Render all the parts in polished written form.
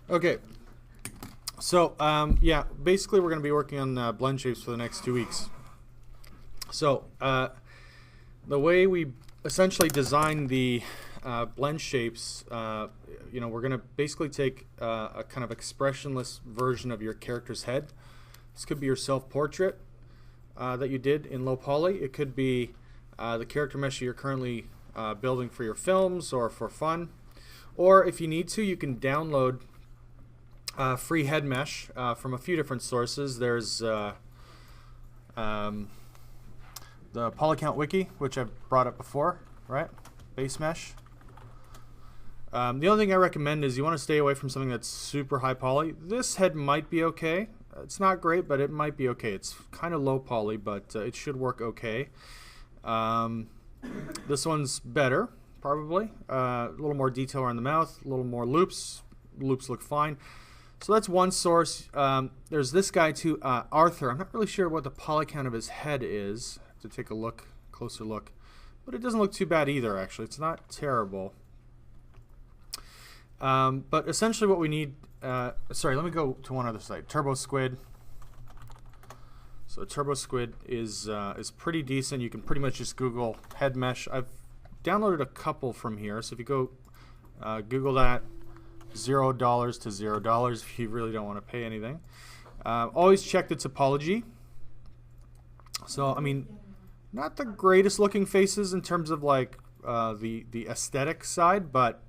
Okay. So, yeah, basically we're going to be working on blend shapes for the next 2 weeks. So, the way we essentially design the blend shapes, you know, we're going to basically take a kind of expressionless version of your character's head. This could be your self-portrait that you did in low poly. It could be the character mesh you're currently building for your films or for fun. Or if you need to, you can download free head mesh from a few different sources. There's the Polycount wiki, which I've brought up before, right? Base mesh. The only thing I recommend is you want to stay away from something that's super high poly. This head might be okay. It's not great, but it might be okay. It's kind of low poly, but it should work okay. This one's better, probably. A little more detail around the mouth, a little more loops. Loops look fine. So that's one source. There's this guy too, Arthur. I'm not really sure what the poly count of his head is. I have to take a look, closer look. But it doesn't look too bad either, actually. It's not terrible. But essentially what we need, sorry, let me go to one other site, Turbo Squid. So Turbo Squid is pretty decent. You can pretty much just Google head mesh. I've downloaded a couple from here. So if you go Google that, $0 to $0 if you really don't want to pay anything. Always check the topology. So, I mean, not the greatest looking faces in terms of like the aesthetic side, but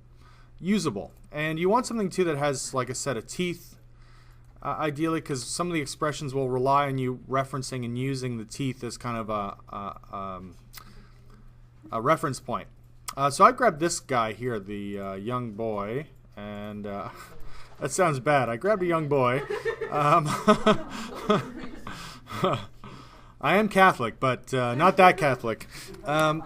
usable. And you want something too that has like a set of teeth, ideally, because some of the expressions will rely on you referencing and using the teeth as kind of a reference point. So I grabbed this guy here, the young boy, and that sounds bad. I grabbed a young boy. I am Catholic, but not that Catholic. But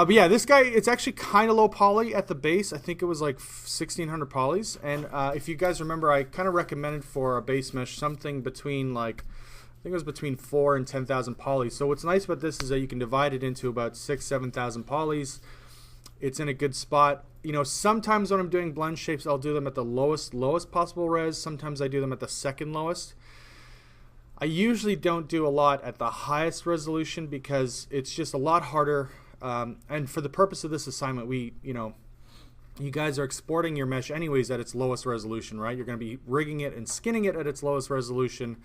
yeah, this guy, it's actually kind of low poly at the base. I think it was like 1600 polys. And if you guys remember, I kind of recommended for a base mesh something between like, I think it was between 4 and 10,000 polys. So what's nice about this is that you can divide it into about 7,000 polys. It's in a good spot. You know, sometimes when I'm doing blend shapes, I'll do them at the lowest possible res. Sometimes I do them at the second lowest. I usually don't do a lot at the highest resolution because it's just a lot harder. And for the purpose of this assignment, you guys are exporting your mesh anyways at its lowest resolution, right? You're going to be rigging it and skinning it at its lowest resolution.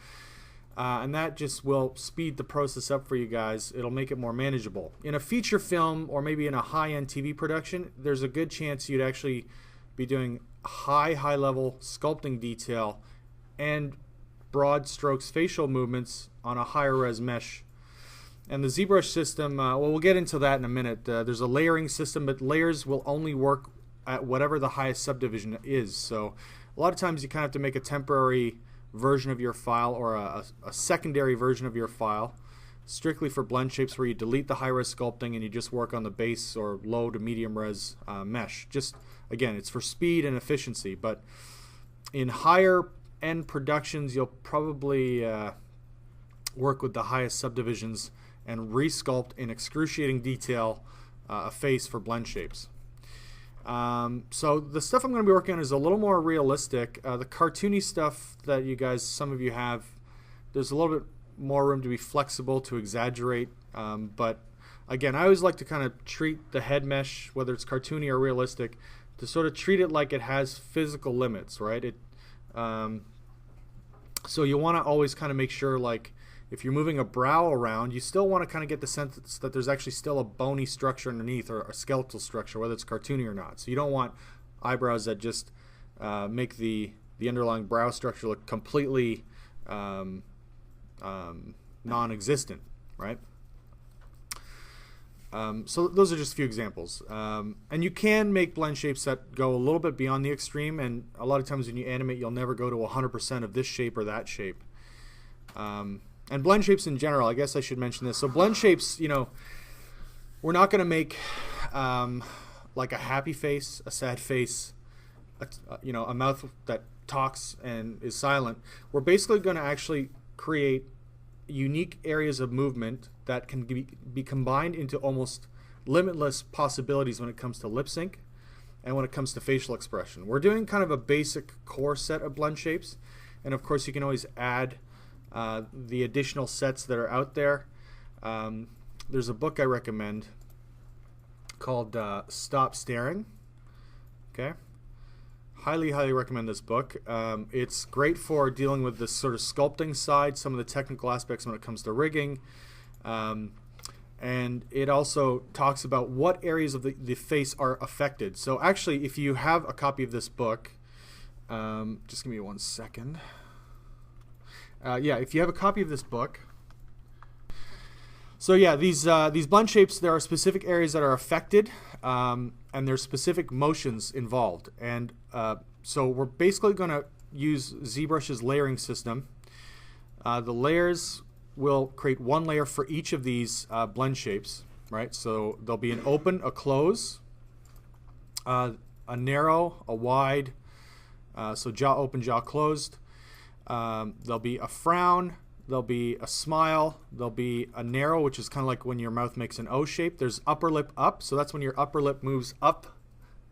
And that just will speed the process up for you guys. It'll make it more manageable. In a feature film or maybe in a high-end TV production, there's a good chance you'd actually be doing high-level sculpting detail and broad strokes facial movements on a higher res mesh. And the Zbrush system, well, we'll get into that in a minute. There's a layering system, but layers will only work at whatever the highest subdivision is. So a lot of times you kind of have to make a temporary version of your file or a secondary version of your file strictly for blend shapes where you delete the high-res sculpting and you just work on the base or low to medium res mesh. Just, again, it's for speed and efficiency. But in higher end productions, you'll probably work with the highest subdivisions and resculpt in excruciating detail a face for blend shapes. So the stuff I'm going to be working on is a little more realistic. The cartoony stuff that you guys, some of you have, there's a little bit more room to be flexible, to exaggerate. But again, I always like to kind of treat the head mesh, whether it's cartoony or realistic, to sort of treat it like it has physical limits, right? So you want to always kind of make sure, like, if you're moving a brow around, you still want to kind of get the sense that there's actually still a bony structure underneath or a skeletal structure, whether it's cartoony or not. So you don't want eyebrows that just make the underlying brow structure look completely non-existent, right? So those are just a few examples. And you can make blend shapes that go a little bit beyond the extreme, and a lot of times when you animate, you'll never go to 100% of this shape or that shape. And blend shapes in general, I guess I should mention this. So blend shapes, you know, we're not going to make like a happy face, a sad face, you know, a mouth that talks and is silent. We're basically going to actually create unique areas of movement that can be combined into almost limitless possibilities when it comes to lip sync. and when it comes to facial expression. We're doing kind of a basic core set of blend shapes, and of course you can always add the additional sets that are out there. There's a book I recommend called Stop Staring. Okay, highly recommend this book. It's great for dealing with the sort of sculpting side, some of the technical aspects when it comes to rigging, and it also talks about what areas of the face are affected. So actually, if you have a copy of this book, just give me 1 second. Yeah, if you have a copy of this book, so yeah, these blend shapes, there are specific areas that are affected, and there's specific motions involved. And so we're basically going to use ZBrush's layering system. The layers will create one layer for each of these blend shapes, right? So there'll be an open, a close, a narrow, a wide, so jaw open, jaw closed. There'll be a frown, there'll be a smile, there'll be a narrow, which is kind of like when your mouth makes an O shape. There's upper lip up, so that's when your upper lip moves up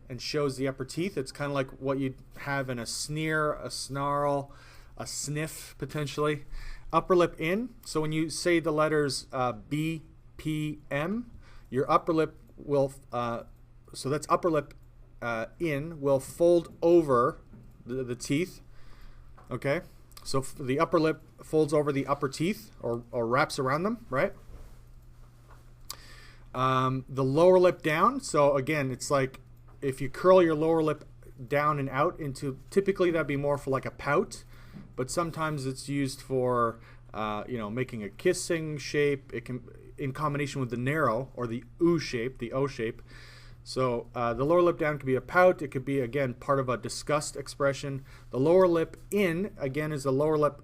and shows the upper teeth. It's kind of like what you'd have in a sneer, a snarl, a sniff potentially. Upper lip in, so when you say the letters B, P, M, your upper lip will, so that's upper lip in, will fold over the teeth, okay? So the upper lip folds over the upper teeth or wraps around them, right? The lower lip down, so again, it's like if you curl your lower lip down and out into, typically that'd be more for like a pout, but sometimes it's used for, you know, making a kissing shape. It can, in combination with the narrow or the O shape, So the lower lip down could be a pout. It could be, again, part of a disgust expression. The lower lip in, again, is the lower lip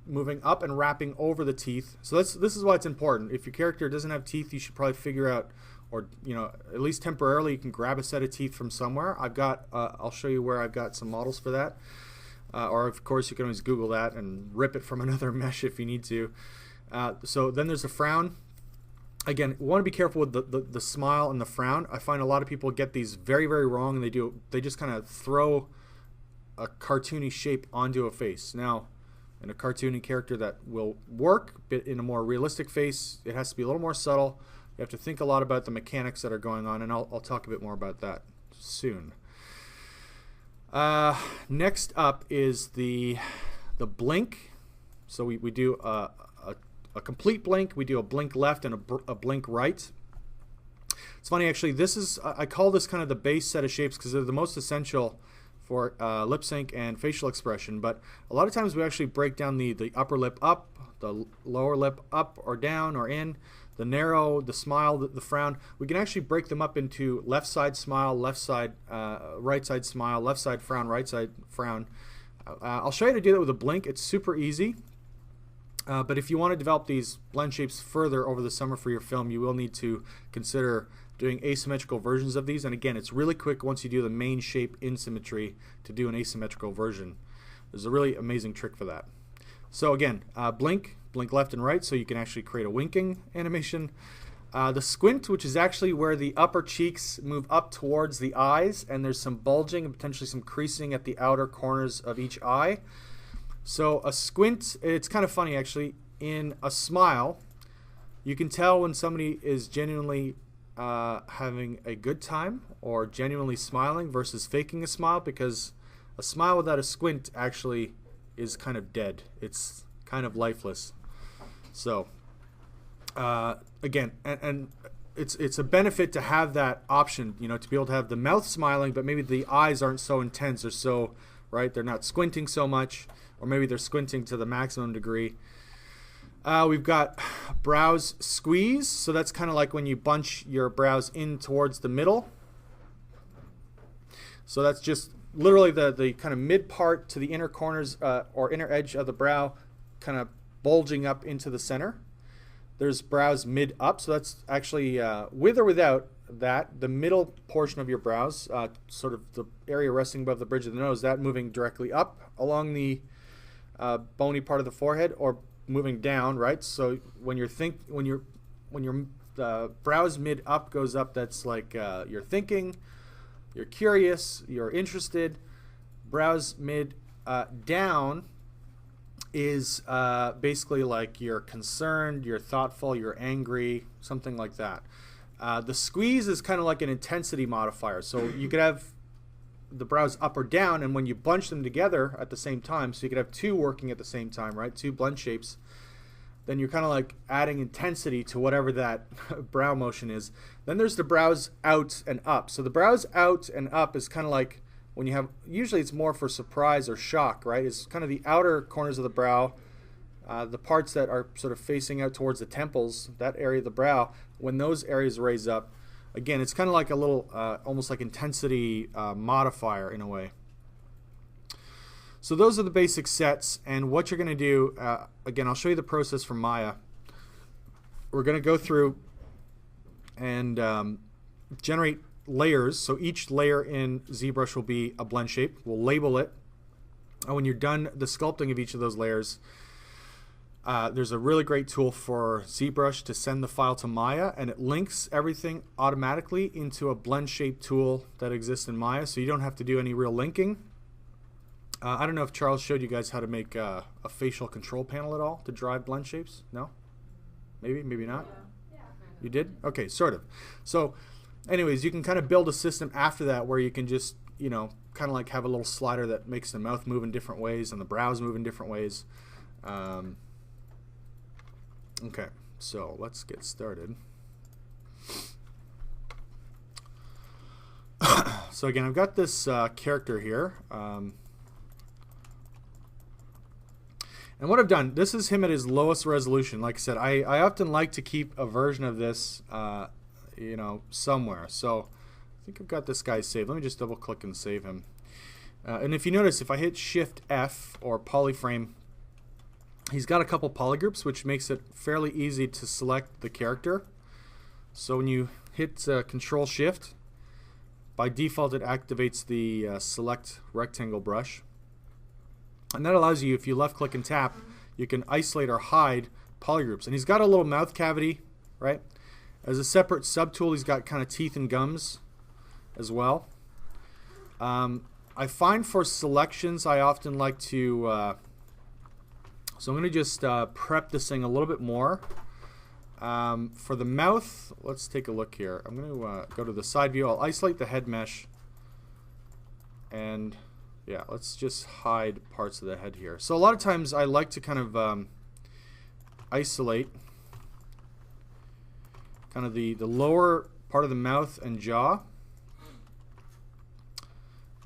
moving up and wrapping over the teeth. So this is why it's important. If your character doesn't have teeth, you should probably figure out, or, you know, at least temporarily, you can grab a set of teeth from somewhere. I've got, I'll show you where I've got some models for that. Or, of course, you can always Google that and rip it from another mesh if you need to. So then there's a frown. Again, we want to be careful with the smile and the frown. I find a lot of people get these very wrong, and they just kind of throw a cartoony shape onto a face. Now, in a cartoony character that will work, but in a more realistic face, it has to be a little more subtle. You have to think a lot about the mechanics that are going on, and I'll talk a bit more about that soon. Next up is the blink. So we do a complete blink, we do a blink left and a blink right. It's funny, actually, this is, I call this kind of the base set of shapes because they're the most essential for lip sync and facial expression, but a lot of times we actually break down the upper lip up, the lower lip up or down or in, the narrow, the smile, the frown. We can actually break them up into left side smile, left side, right side smile, left side frown, right side frown. I'll show you how to do that with a blink. It's super easy. But if you want to develop these blend shapes further over the summer for your film, you will need to consider doing asymmetrical versions of these. And again, it's really quick once you do the main shape in symmetry to do an asymmetrical version. There's a really amazing trick for that. So again, blink left and right, so you can actually create a winking animation. The squint, which is actually where the upper cheeks move up towards the eyes, and there's some bulging and potentially some creasing at the outer corners of each eye. So a squint, it's kind of funny actually. In a smile, you can tell when somebody is genuinely having a good time or genuinely smiling versus faking a smile, because a smile without a squint actually is kind of dead. It's kind of lifeless. So again, and it's a benefit to have that option, you know, to be able to have the mouth smiling, but maybe the eyes aren't so intense or so, right, they're not squinting so much, or maybe they're squinting to the maximum degree. We've got brows squeeze, so that's kind of like when you bunch your brows in towards the middle. So that's just literally the kind of mid part to the inner corners or inner edge of the brow kind of bulging up into the center. There's brows mid up, so that's actually with or without that, the middle portion of your brows, sort of the area resting above the bridge of the nose, that moving directly up along the bony part of the forehead, or moving down, right? So when your brows mid up goes up, that's like you're thinking. you're curious, you're interested. Brows mid down is basically like you're concerned, you're thoughtful, you're angry, something like that. The squeeze is kind of like an intensity modifier. So you could have the brows up or down, and when you bunch them together at the same time, so you could have two working at the same time, right? Two blend shapes. Then you're kind of like adding intensity to whatever that brow motion is. Then there's the brows out and up. So the brows out and up is kind of like when you have, usually it's more for surprise or shock, right? It's kind of the outer corners of the brow, the parts that are sort of facing out towards the temples, that area of the brow, when those areas raise up, again, it's kind of like a little, almost like intensity modifier in a way. So those are the basic sets, and what you're going to do, again, I'll show you the process from Maya. We're going to go through and generate layers. So each layer in ZBrush will be a blend shape. We'll label it. And when you're done the sculpting of each of those layers, there's a really great tool for ZBrush to send the file to Maya, and it links everything automatically into a blend shape tool that exists in Maya, so you don't have to do any real linking. I don't know if Charles showed you guys how to make a facial control panel at all to drive blend shapes. No? Maybe, maybe not? Yeah. You did? Okay, sort of. So anyways, you can kind of build a system after that where you can just, you know, kind of like have a little slider that makes the mouth move in different ways and the brows move in different ways. Okay, so let's get started. So again, I've got this character here. And what I've done, this is him at his lowest resolution. Like I said, I often like to keep a version of this, you know, somewhere. So I think I've got this guy saved. Let me just double click and save him. And if you notice, if I hit Shift F or polyframe, he's got a couple polygroups, which makes it fairly easy to select the character. So when you hit Control Shift, by default it activates the select rectangle brush. And that allows you, if you left click and tap, you can isolate or hide polygroups. And he's got a little mouth cavity, right? As a separate subtool, he's got kind of teeth and gums as well. I find for selections, I often like to, so I'm going to just prep this thing a little bit more. For the mouth, let's take a look here. I'm going to go to the side view. I'll isolate the head mesh, and yeah, let's just hide parts of the head here. So a lot of times I like to kind of isolate kind of the lower part of the mouth and jaw.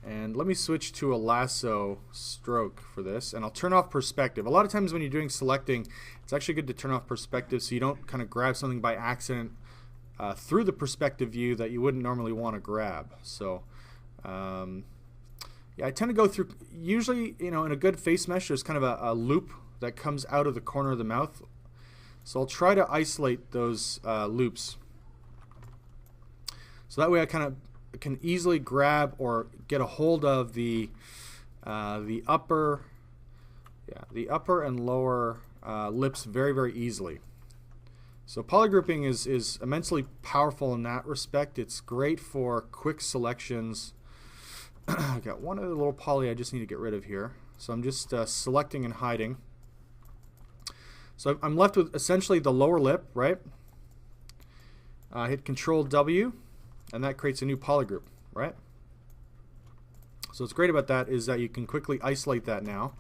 And let me switch to a lasso stroke for this, and I'll turn off perspective. A lot of times when you're doing selecting, it's actually good to turn off perspective so you don't kind of grab something by accident through the perspective view that you wouldn't normally want to grab. So yeah, I tend to go through, usually, you know, in a good face mesh, there's kind of a loop that comes out of the corner of the mouth. So I'll try to isolate those loops. So that way I kind of can easily grab or get a hold of the upper and lower lips very, very easily. So polygrouping is immensely powerful in that respect. It's great for quick selections. I've got one other little poly I just need to get rid of here. So I'm just selecting and hiding. So I'm left with essentially the lower lip, right? Hit Control W, and that creates a new polygroup, right? So what's great about that is that you can quickly isolate that now.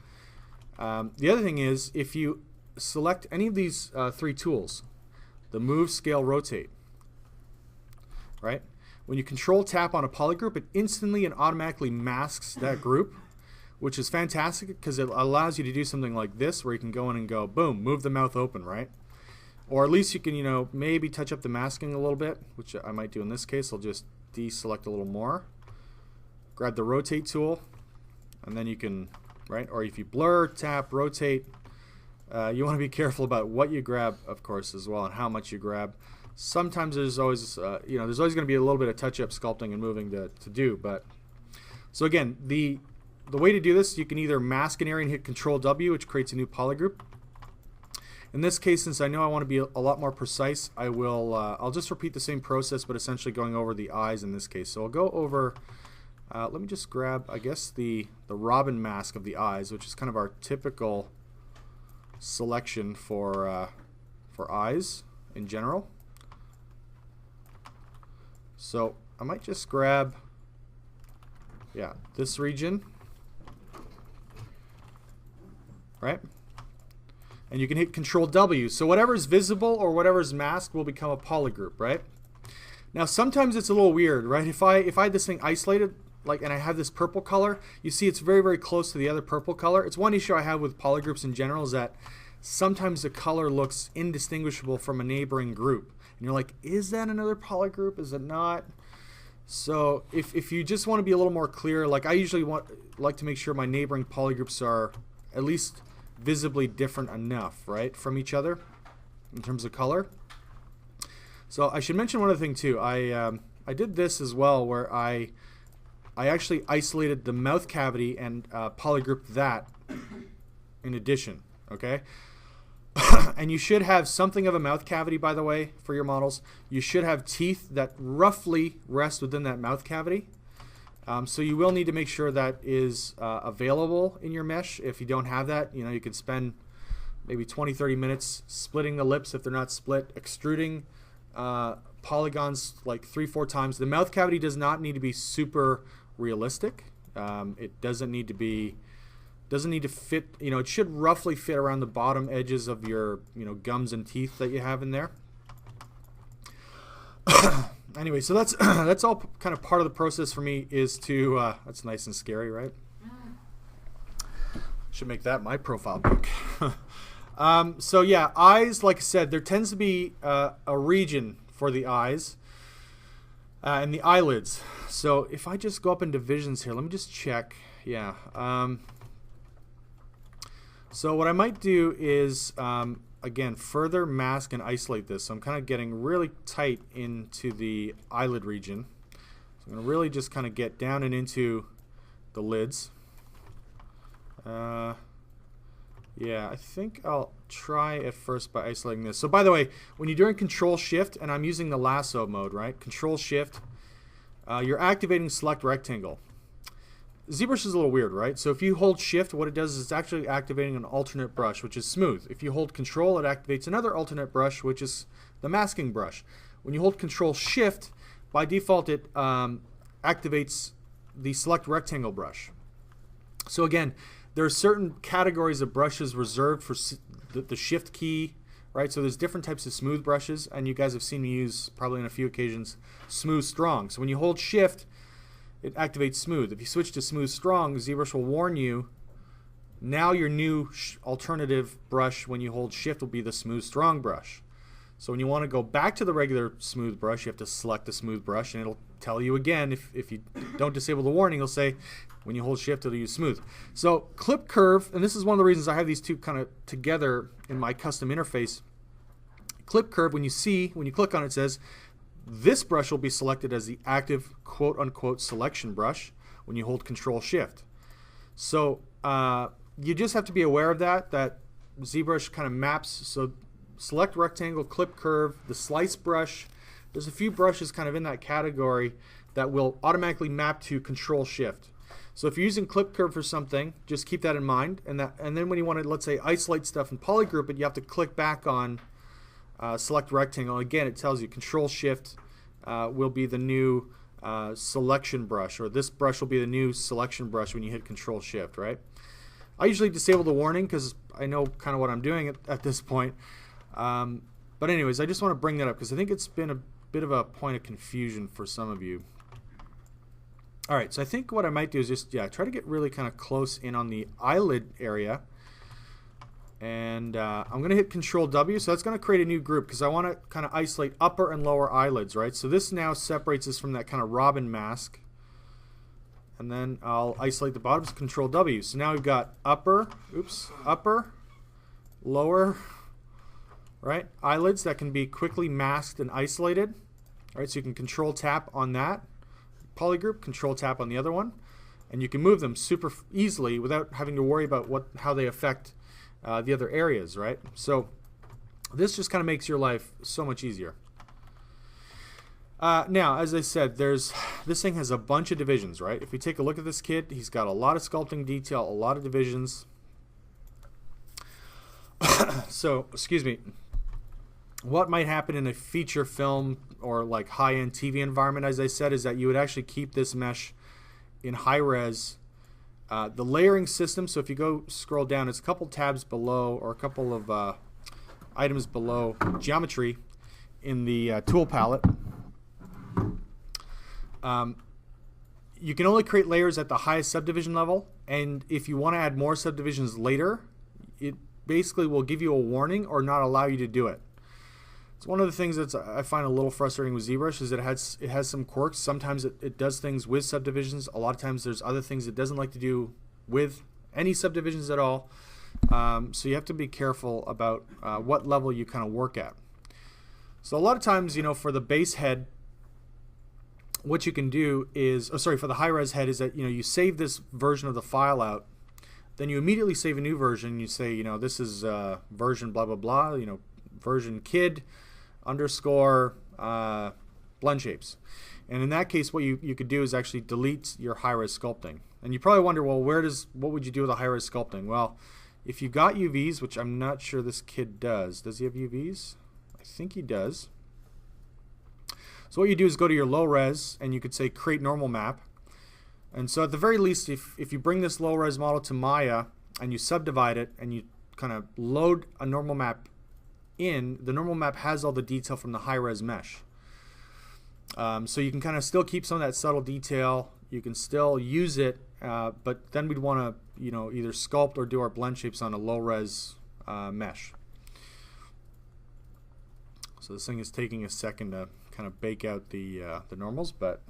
The other thing is, if you select any of these three tools, the Move, Scale, Rotate, right? When you Control Tap on a polygroup, it instantly and automatically masks that group, which is fantastic because it allows you to do something like this, where you can go in and go, boom, move the mouth open, right? Or at least you can, you know, maybe touch up the masking a little bit, which I might do in this case. I'll just deselect a little more, grab the Rotate tool, and then you can, right? Or if you blur, tap, rotate, you want to be careful about what you grab, of course, as well, and how much you grab. Sometimes there's always, you know, there's always going to be a little bit of touch-up sculpting and moving to do. But so again, the way to do this, you can either mask an area and hit Control W, which creates a new polygroup. In this case, since I know I want to be a lot more precise, I'll just repeat the same process, but essentially going over the eyes in this case. So I'll go over, let me just grab, I guess, the robin mask of the eyes, which is kind of our typical selection for eyes in general. So I might just grab, yeah, this region, right? And you can hit Control W. So whatever's visible or whatever's masked will become a polygroup, right? Now sometimes it's a little weird, right? If I had this thing isolated, like, and I have this purple color, you see it's very, very close to the other purple color. It's one issue I have with polygroups in general, is that sometimes the color looks indistinguishable from a neighboring group. And you're like, is that another polygroup? Is it not? So if you just want to be a little more clear, like I usually like to make sure my neighboring polygroups are at least visibly different enough, right, from each other in terms of color. So I should mention one other thing too. I did this as well, where I actually isolated the mouth cavity and polygrouped that in addition. Okay. And you should have something of a mouth cavity, by the way, for your models. You should have teeth that roughly rest within that mouth cavity. So you will need to make sure that is available in your mesh. If you don't have that, you could spend maybe 20-30 minutes splitting the lips if they're not split, extruding polygons like 3-4 times. The mouth cavity does not need to be super realistic. It doesn't need to fit, it should roughly fit around the bottom edges of your, gums and teeth that you have in there. Anyway, so that's that's all kind of part of the process for me, is to, that's nice and scary, right? Should make that my profile pic. So yeah, eyes, like I said, there tends to be a region for the eyes and the eyelids. So if I just go up in divisions here, let me just check. Yeah. So what I might do is, again, further mask and isolate this. So I'm kind of getting really tight into the eyelid region. So I'm going to really just kind of get down and into the lids. Yeah, I think I'll try at first by isolating this. So by the way, when you're doing Control Shift, and I'm using the lasso mode, right? Control Shift, you're activating Select Rectangle. ZBrush is a little weird, right? So if you hold Shift, what it does is it's actually activating an alternate brush, which is smooth. If you hold Control, it activates another alternate brush, which is the masking brush. When you hold Control Shift, by default it activates the Select Rectangle brush. So again, there are certain categories of brushes reserved for the Shift key, right? So there's different types of smooth brushes, and you guys have seen me use, probably on a few occasions, Smooth Strong. So when you hold Shift, it activates smooth. If you switch to smooth strong, ZBrush will warn you now your new alternative brush when you hold Shift will be the smooth strong brush. So when you want to go back to the regular smooth brush, you have to select the smooth brush, and it'll tell you again, if you don't disable the warning, it'll say when you hold Shift it'll use smooth. So ClipCurve, and this is one of the reasons I have these two kind of together in my custom interface. ClipCurve, when you click on it, it says this brush will be selected as the active quote-unquote selection brush when you hold Control Shift. So you just have to be aware of that ZBrush kind of maps. So Select Rectangle, ClipCurve, the Slice brush. There's a few brushes kind of in that category that will automatically map to Control Shift. So if you're using ClipCurve for something, just keep that in mind. And then when you want to, let's say, isolate stuff and polygroup it, you have to click back on Select Rectangle. Again, it tells you Control Shift will be the new selection brush, or this brush will be the new selection brush when you hit Control Shift, right? I usually disable the warning because I know kind of what I'm doing at this point. But anyways, I just want to bring that up because I think it's been a bit of a point of confusion for some of you. All right, so I think what I might do is just, try to get really kind of close in on the eyelid area. And I'm going to hit Control W, so that's going to create a new group because I want to kind of isolate upper and lower eyelids, right? So this now separates us from that kind of robin mask. And then I'll isolate the bottoms, Control W. So now we've got upper, lower, right? Eyelids that can be quickly masked and isolated, right? So you can Control Tap on that polygroup, Control Tap on the other one, and you can move them super easily without having to worry about how they affect the other areas, right? So This just kind of makes your life so much easier. Now, as I said, this thing has a bunch of divisions, right? If we take a look at this kid, he's got a lot of sculpting detail, a lot of divisions. So, excuse me, what might happen in a feature film or like high-end TV environment, as I said, is that you would actually keep this mesh in high res. The layering system, so if you go scroll down, it's a couple tabs below, or a couple of items below geometry in the tool palette. You can only create layers at the highest subdivision level, and if you want to add more subdivisions later, it basically will give you a warning or not allow you to do it. It's one of the things that I find a little frustrating with Zbrush is that it has some quirks. Sometimes it does things with subdivisions. A lot of times there's other things it doesn't like to do with any subdivisions at all. So you have to be careful about what level you kind of work at. So a lot of times, you know, for the base head, what you can do is, for the high-res head is that, you know, you save this version of the file out, then you immediately save a new version. You say, you know, this is version blah, blah, blah, you know, version kid underscore blend shapes. And in that case, what you could do is actually delete your high-res sculpting. And you probably wonder, well, what would you do with a high-res sculpting? Well, if you got UVs, which I'm not sure this kid does. Does he have UVs? I think he does. So what you do is go to your low res and you could say create normal map. And so at the very least, if you bring this low res model to Maya and you subdivide it and you kind of load a normal map in, the normal map has all the detail from the high res mesh. So you can kind of still keep some of that subtle detail. You can still use it, but then we'd want to, you know, either sculpt or do our blend shapes on a low res mesh. So this thing is taking a second to kind of bake out the normals, but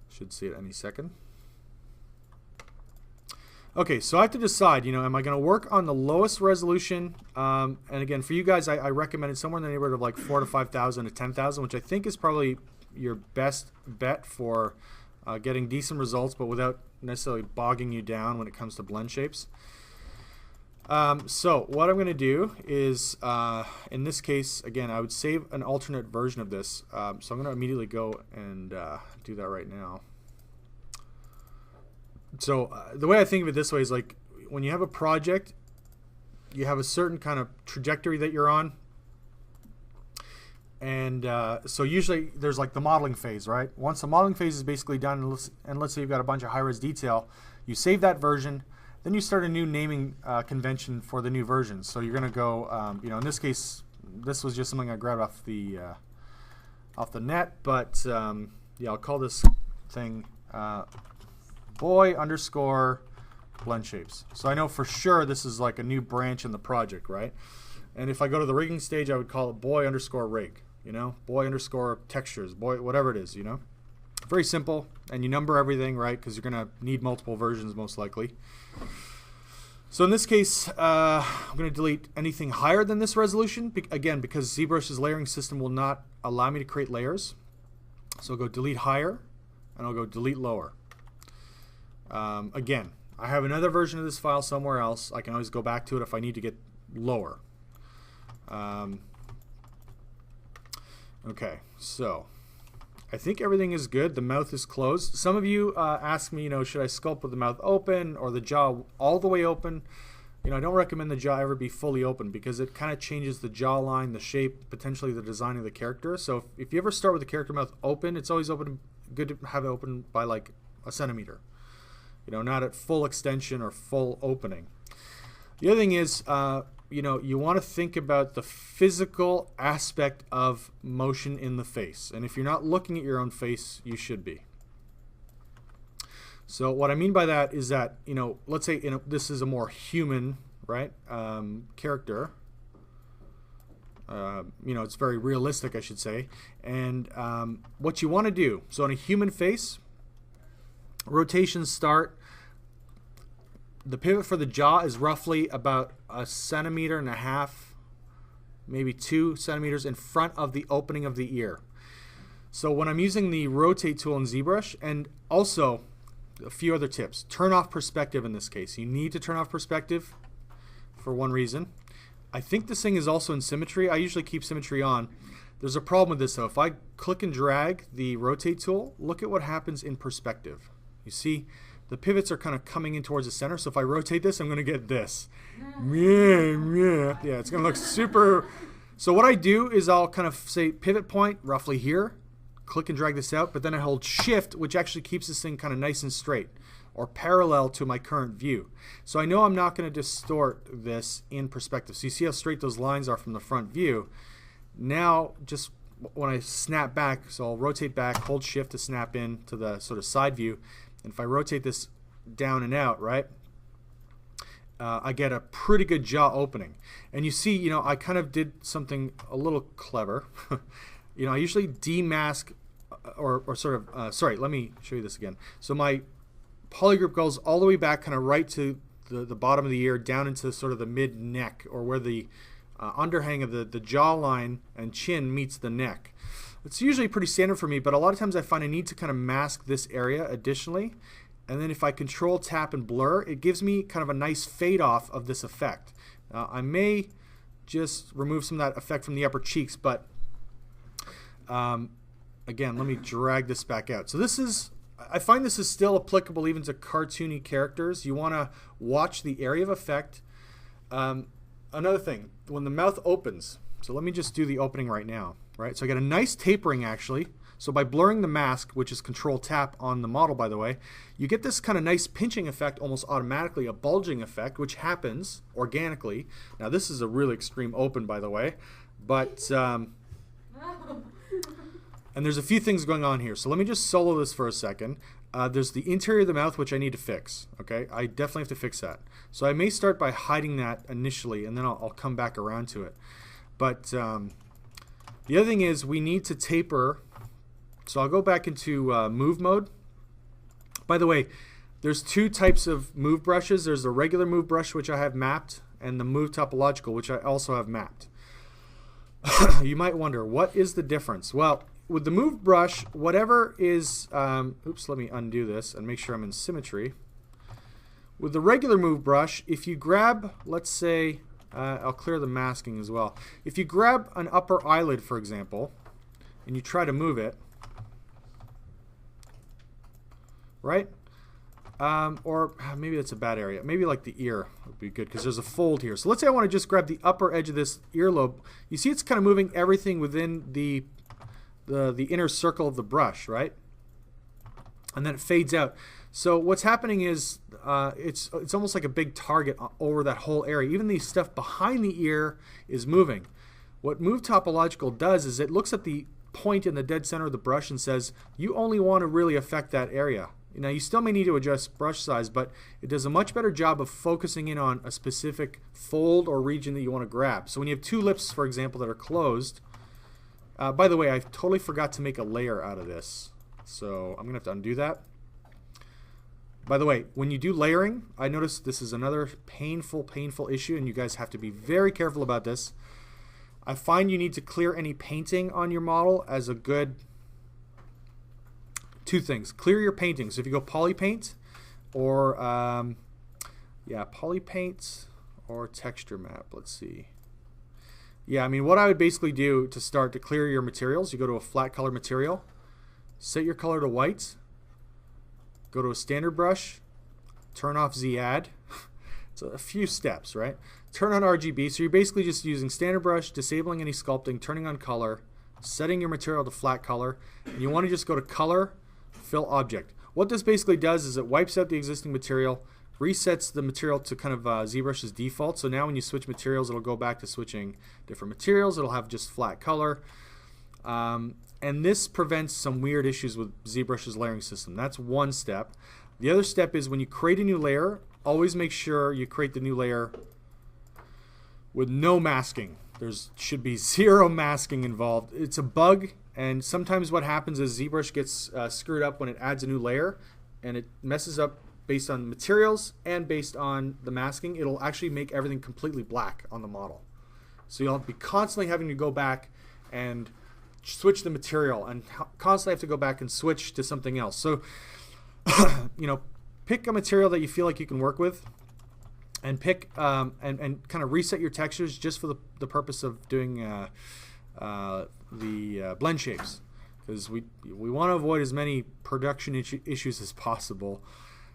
should see it any second. Okay, so I have to decide, you know, am I going to work on the lowest resolution? And again, for you guys, I recommended somewhere in the neighborhood of like 4,000 to 5,000 to 10,000, which I think is probably your best bet for getting decent results, but without necessarily bogging you down when it comes to blend shapes. So what I'm going to do is, in this case, again, I would save an alternate version of this. So I'm going to immediately go and do that right now. So the way I think of it this way is like when you have a project, you have a certain kind of trajectory that you're on. And so usually there's like the modeling phase, right? Once the modeling phase is basically done, and let's say you've got a bunch of high-res detail, you save that version. Then you start a new naming convention for the new version. So you're going to go, you know, in this case, this was just something I grabbed off the net. But yeah, I'll call this thing boy underscore blend shapes. So I know for sure this is like a new branch in the project, right? And if I go to the rigging stage, I would call it boy underscore rig. You know, boy underscore textures, boy whatever it is. You know, very simple. And you number everything, right? Because you're going to need multiple versions most likely. So in this case, I'm going to delete anything higher than this resolution, again, because ZBrush's layering system will not allow me to create layers. So I'll go delete higher, and I'll go delete lower. Again, I have another version of this file somewhere else. I can always go back to it if I need to get lower. Okay, so I think everything is good. The mouth is closed. Some of you ask me, you know, should I sculpt with the mouth open or the jaw all the way open? You know, I don't recommend the jaw ever be fully open because it kind of changes the jawline, the shape, potentially the design of the character. So if you ever start with the character mouth open, it's always good to have it open by like a centimeter. You know, not at full extension or full opening. The other thing is, you know, you want to think about the physical aspect of motion in the face. And if you're not looking at your own face, you should be. So what I mean by that is that, you know, let's say this is a more human, right, character. You know, it's very realistic, I should say. And what you want to do, so on a human face, rotations start. The pivot for the jaw is roughly about 1.5 centimeters, maybe 2 centimeters in front of the opening of the ear. So when I'm using the rotate tool in ZBrush, and also a few other tips, turn off perspective in this case. You need to turn off perspective for one reason. I think this thing is also in symmetry. I usually keep symmetry on. There's a problem with this though. If I click and drag the rotate tool, look at what happens in perspective. You see the pivots are kind of coming in towards the center. So if I rotate this, I'm going to get this. Yeah, it's going to look super. So what I do is I'll kind of say pivot point roughly here, click and drag this out, but then I hold shift, which actually keeps this thing kind of nice and straight or parallel to my current view. So I know I'm not going to distort this in perspective. So you see how straight those lines are from the front view. Now just when I snap back, so I'll rotate back, hold shift to snap in to the sort of side view. And if I rotate this down and out, right, I get a pretty good jaw opening. And you see, you know, I kind of did something a little clever. You know, I usually demask or sort of, sorry, let me show you this again. So my polygroup goes all the way back kind of right to the bottom of the ear, down into sort of the mid neck, or where the underhang of the jawline and chin meets the neck. It's usually pretty standard for me, but a lot of times I find I need to kind of mask this area additionally. And then if I control, tap, and blur, it gives me kind of a nice fade off of this effect. I may just remove some of that effect from the upper cheeks, but again, let me drag this back out. So this is, I find this is still applicable even to cartoony characters. You want to watch the area of effect. Another thing, when the mouth opens, so let me just do the opening right now. Right, so I get a nice tapering actually. So by blurring the mask, which is control tap on the model by the way, you get this kind of nice pinching effect almost automatically, a bulging effect, which happens organically. Now this is a really extreme open by the way, but and there's a few things going on here. So let me just solo this for a second. There's the interior of the mouth, which I need to fix. Okay, I definitely have to fix that. So I may start by hiding that initially, and then I'll come back around to it. But the other thing is we need to taper. So I'll go back into move mode. By the way, there's two types of move brushes. There's the regular move brush, which I have mapped, and the move topological, which I also have mapped. You might wonder, what is the difference? Well, with the move brush, whatever is, oops, let me undo this and make sure I'm in symmetry. With the regular move brush, if you grab, let's say, I'll clear the masking as well. If you grab an upper eyelid, for example, and you try to move it, right? Or maybe that's a bad area. Maybe like the ear would be good because there's a fold here. So let's say I want to just grab the upper edge of this earlobe. You see it's kind of moving everything within the inner circle of the brush, right? And then it fades out. So what's happening is it's almost like a big target over that whole area. Even the stuff behind the ear is moving. What Move Topological does is it looks at the point in the dead center of the brush and says, you only want to really affect that area. Now you still may need to adjust brush size, but it does a much better job of focusing in on a specific fold or region that you want to grab. So when you have two lips, for example, that are closed, by the way, I totally forgot to make a layer out of this. So I'm going to have to undo that. By the way, when you do layering, I noticed this is another painful issue, and you guys have to be very careful about this. I find you need to clear any painting on your model as a good two things. Clear your painting. So if you go poly paint or poly paint or texture map, let's see. Yeah, I mean what I would basically do to start to clear your materials, you go to a flat color material, set your color to white, go to a standard brush, turn off Z-Add. So a few steps, right? Turn on RGB. So you're basically just using standard brush, disabling any sculpting, turning on color, setting your material to flat color, and you want to just go to color, fill object. What this basically does is it wipes out the existing material, resets the material to kind of ZBrush's default. So now when you switch materials, it'll go back to switching different materials. It'll have just flat color. And this prevents some weird issues with ZBrush's layering system. That's one step. The other step is when you create a new layer, always make sure you create the new layer with no masking. There should be zero masking involved. It's a bug, and sometimes what happens is ZBrush gets screwed up when it adds a new layer, and it messes up based on materials and based on the masking. It'll actually make everything completely black on the model. So you'll be constantly having to go back and switch the material and constantly have to go back and switch to something else. So, you know, pick a material that you feel like you can work with. and pick and kind of reset your textures just for the purpose of doing the blend shapes, because we want to avoid as many production issues as possible.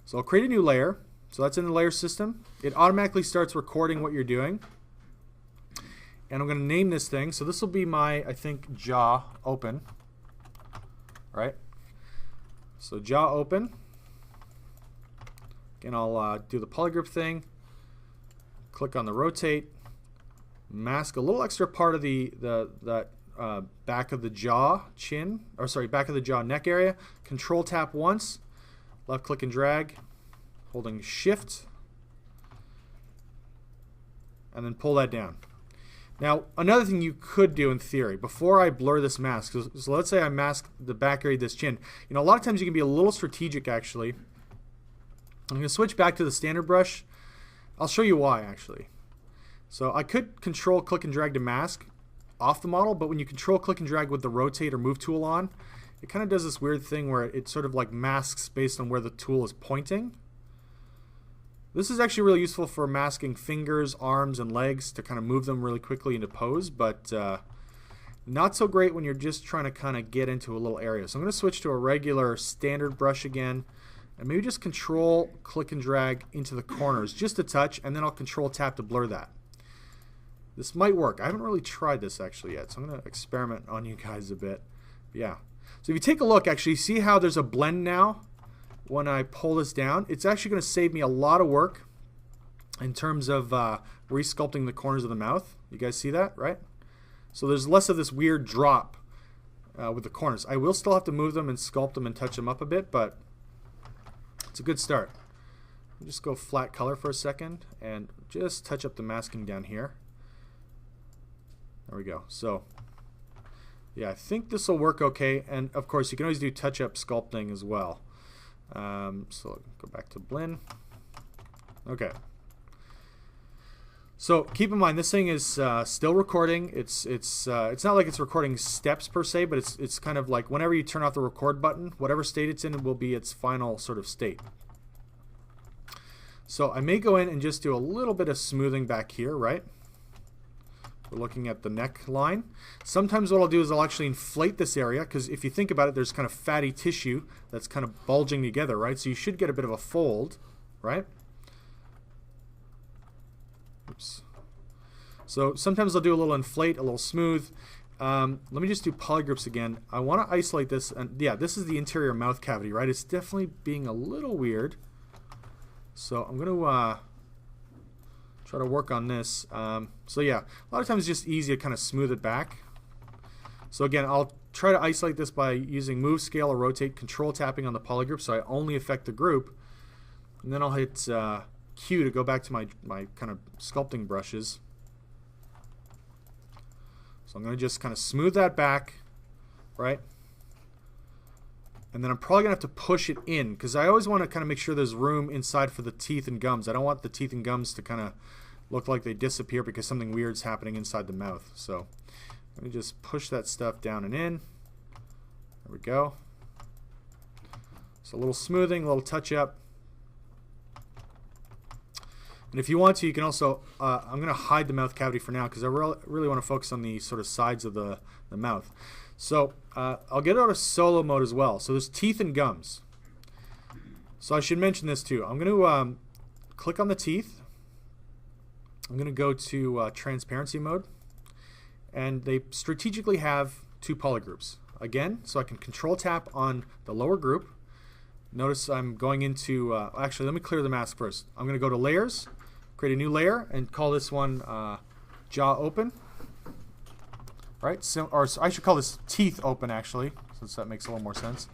So I'll create a new layer. So that's in the layer system. It automatically starts recording what you're doing. And I'm going to name this thing. So this will be my, I think, jaw open. Right? So jaw open. Again, I'll do the polygroup thing. Click on the rotate. Mask a little extra part of that back of the jaw chin, or sorry, back of the jaw neck area. Control tap once. Left click and drag. Holding shift. And then pull that down. Now, another thing you could do in theory, before I blur this mask, so let's say I mask the back area of this chin. You know, a lot of times you can be a little strategic, actually. I'm going to switch back to the standard brush. I'll show you why, actually. So I could control, click, and drag to mask off the model, but when you control, click, and drag with the rotate or move tool on, it kind of does this weird thing where it sort of like masks based on where the tool is pointing. This is actually really useful for masking fingers, arms, and legs to kind of move them really quickly into pose, but not so great when you're just trying to kind of get into a little area. So I'm going to switch to a regular standard brush again, and maybe just control, click, and drag into the corners just a touch, and then I'll control tap to blur that. This might work. I haven't really tried this actually yet, so I'm going to experiment on you guys a bit. But yeah. So if you take a look, actually, see how there's a blend now? When I pull this down, it's actually going to save me a lot of work in terms of resculpting the corners of the mouth. You guys see that, right? So there's less of this weird drop with the corners. I will still have to move them and sculpt them and touch them up a bit, but it's a good start. Just go flat color for a second and just touch up the masking down here. There we go. So yeah, I think this will work okay, and of course you can always do touch-up sculpting as well. So go back to blend. Okay. So keep in mind this thing is still recording. It's not like it's recording steps per se, but it's kind of like whenever you turn off the record button, whatever state it's in will be its final sort of state. So I may go in and just do a little bit of smoothing back here, right? We're looking at the neckline. Sometimes what I'll do is I'll actually inflate this area, because if you think about it, there's kind of fatty tissue that's kind of bulging together, right? So you should get a bit of a fold, right? Oops. So sometimes I'll do a little inflate, a little smooth. Let me just do polygroups again. I want to isolate this, and yeah, this is the interior mouth cavity, right? It's definitely being a little weird. So I'm going to try to work on this. So yeah, a lot of times it's just easy to kind of smooth it back. So again, I'll try to isolate this by using move, scale, or rotate, control tapping on the polygroup so I only affect the group. And then I'll hit Q to go back to my kind of sculpting brushes. So I'm going to just kind of smooth that back, right? And then I'm probably going to have to push it in, because I always want to kind of make sure there's room inside for the teeth and gums. I don't want the teeth and gums to kind of look like they disappear because something weird's happening inside the mouth. So let me just push that stuff down and in. There we go. So a little smoothing, a little touch up. And if you want to, you can also, I'm going to hide the mouth cavity for now because I really want to focus on the sort of sides of the mouth. So I'll get out of solo mode as well. So there's teeth and gums. So I should mention this too. I'm going to click on the teeth. I'm going to go to transparency mode. And they strategically have two polygroups. Again, so I can control tap on the lower group. Notice I'm going into, actually let me clear the mask first. I'm going to go to layers, create a new layer, and call this one jaw open. Right? So, or I should call this teeth open actually, since that makes a little more sense.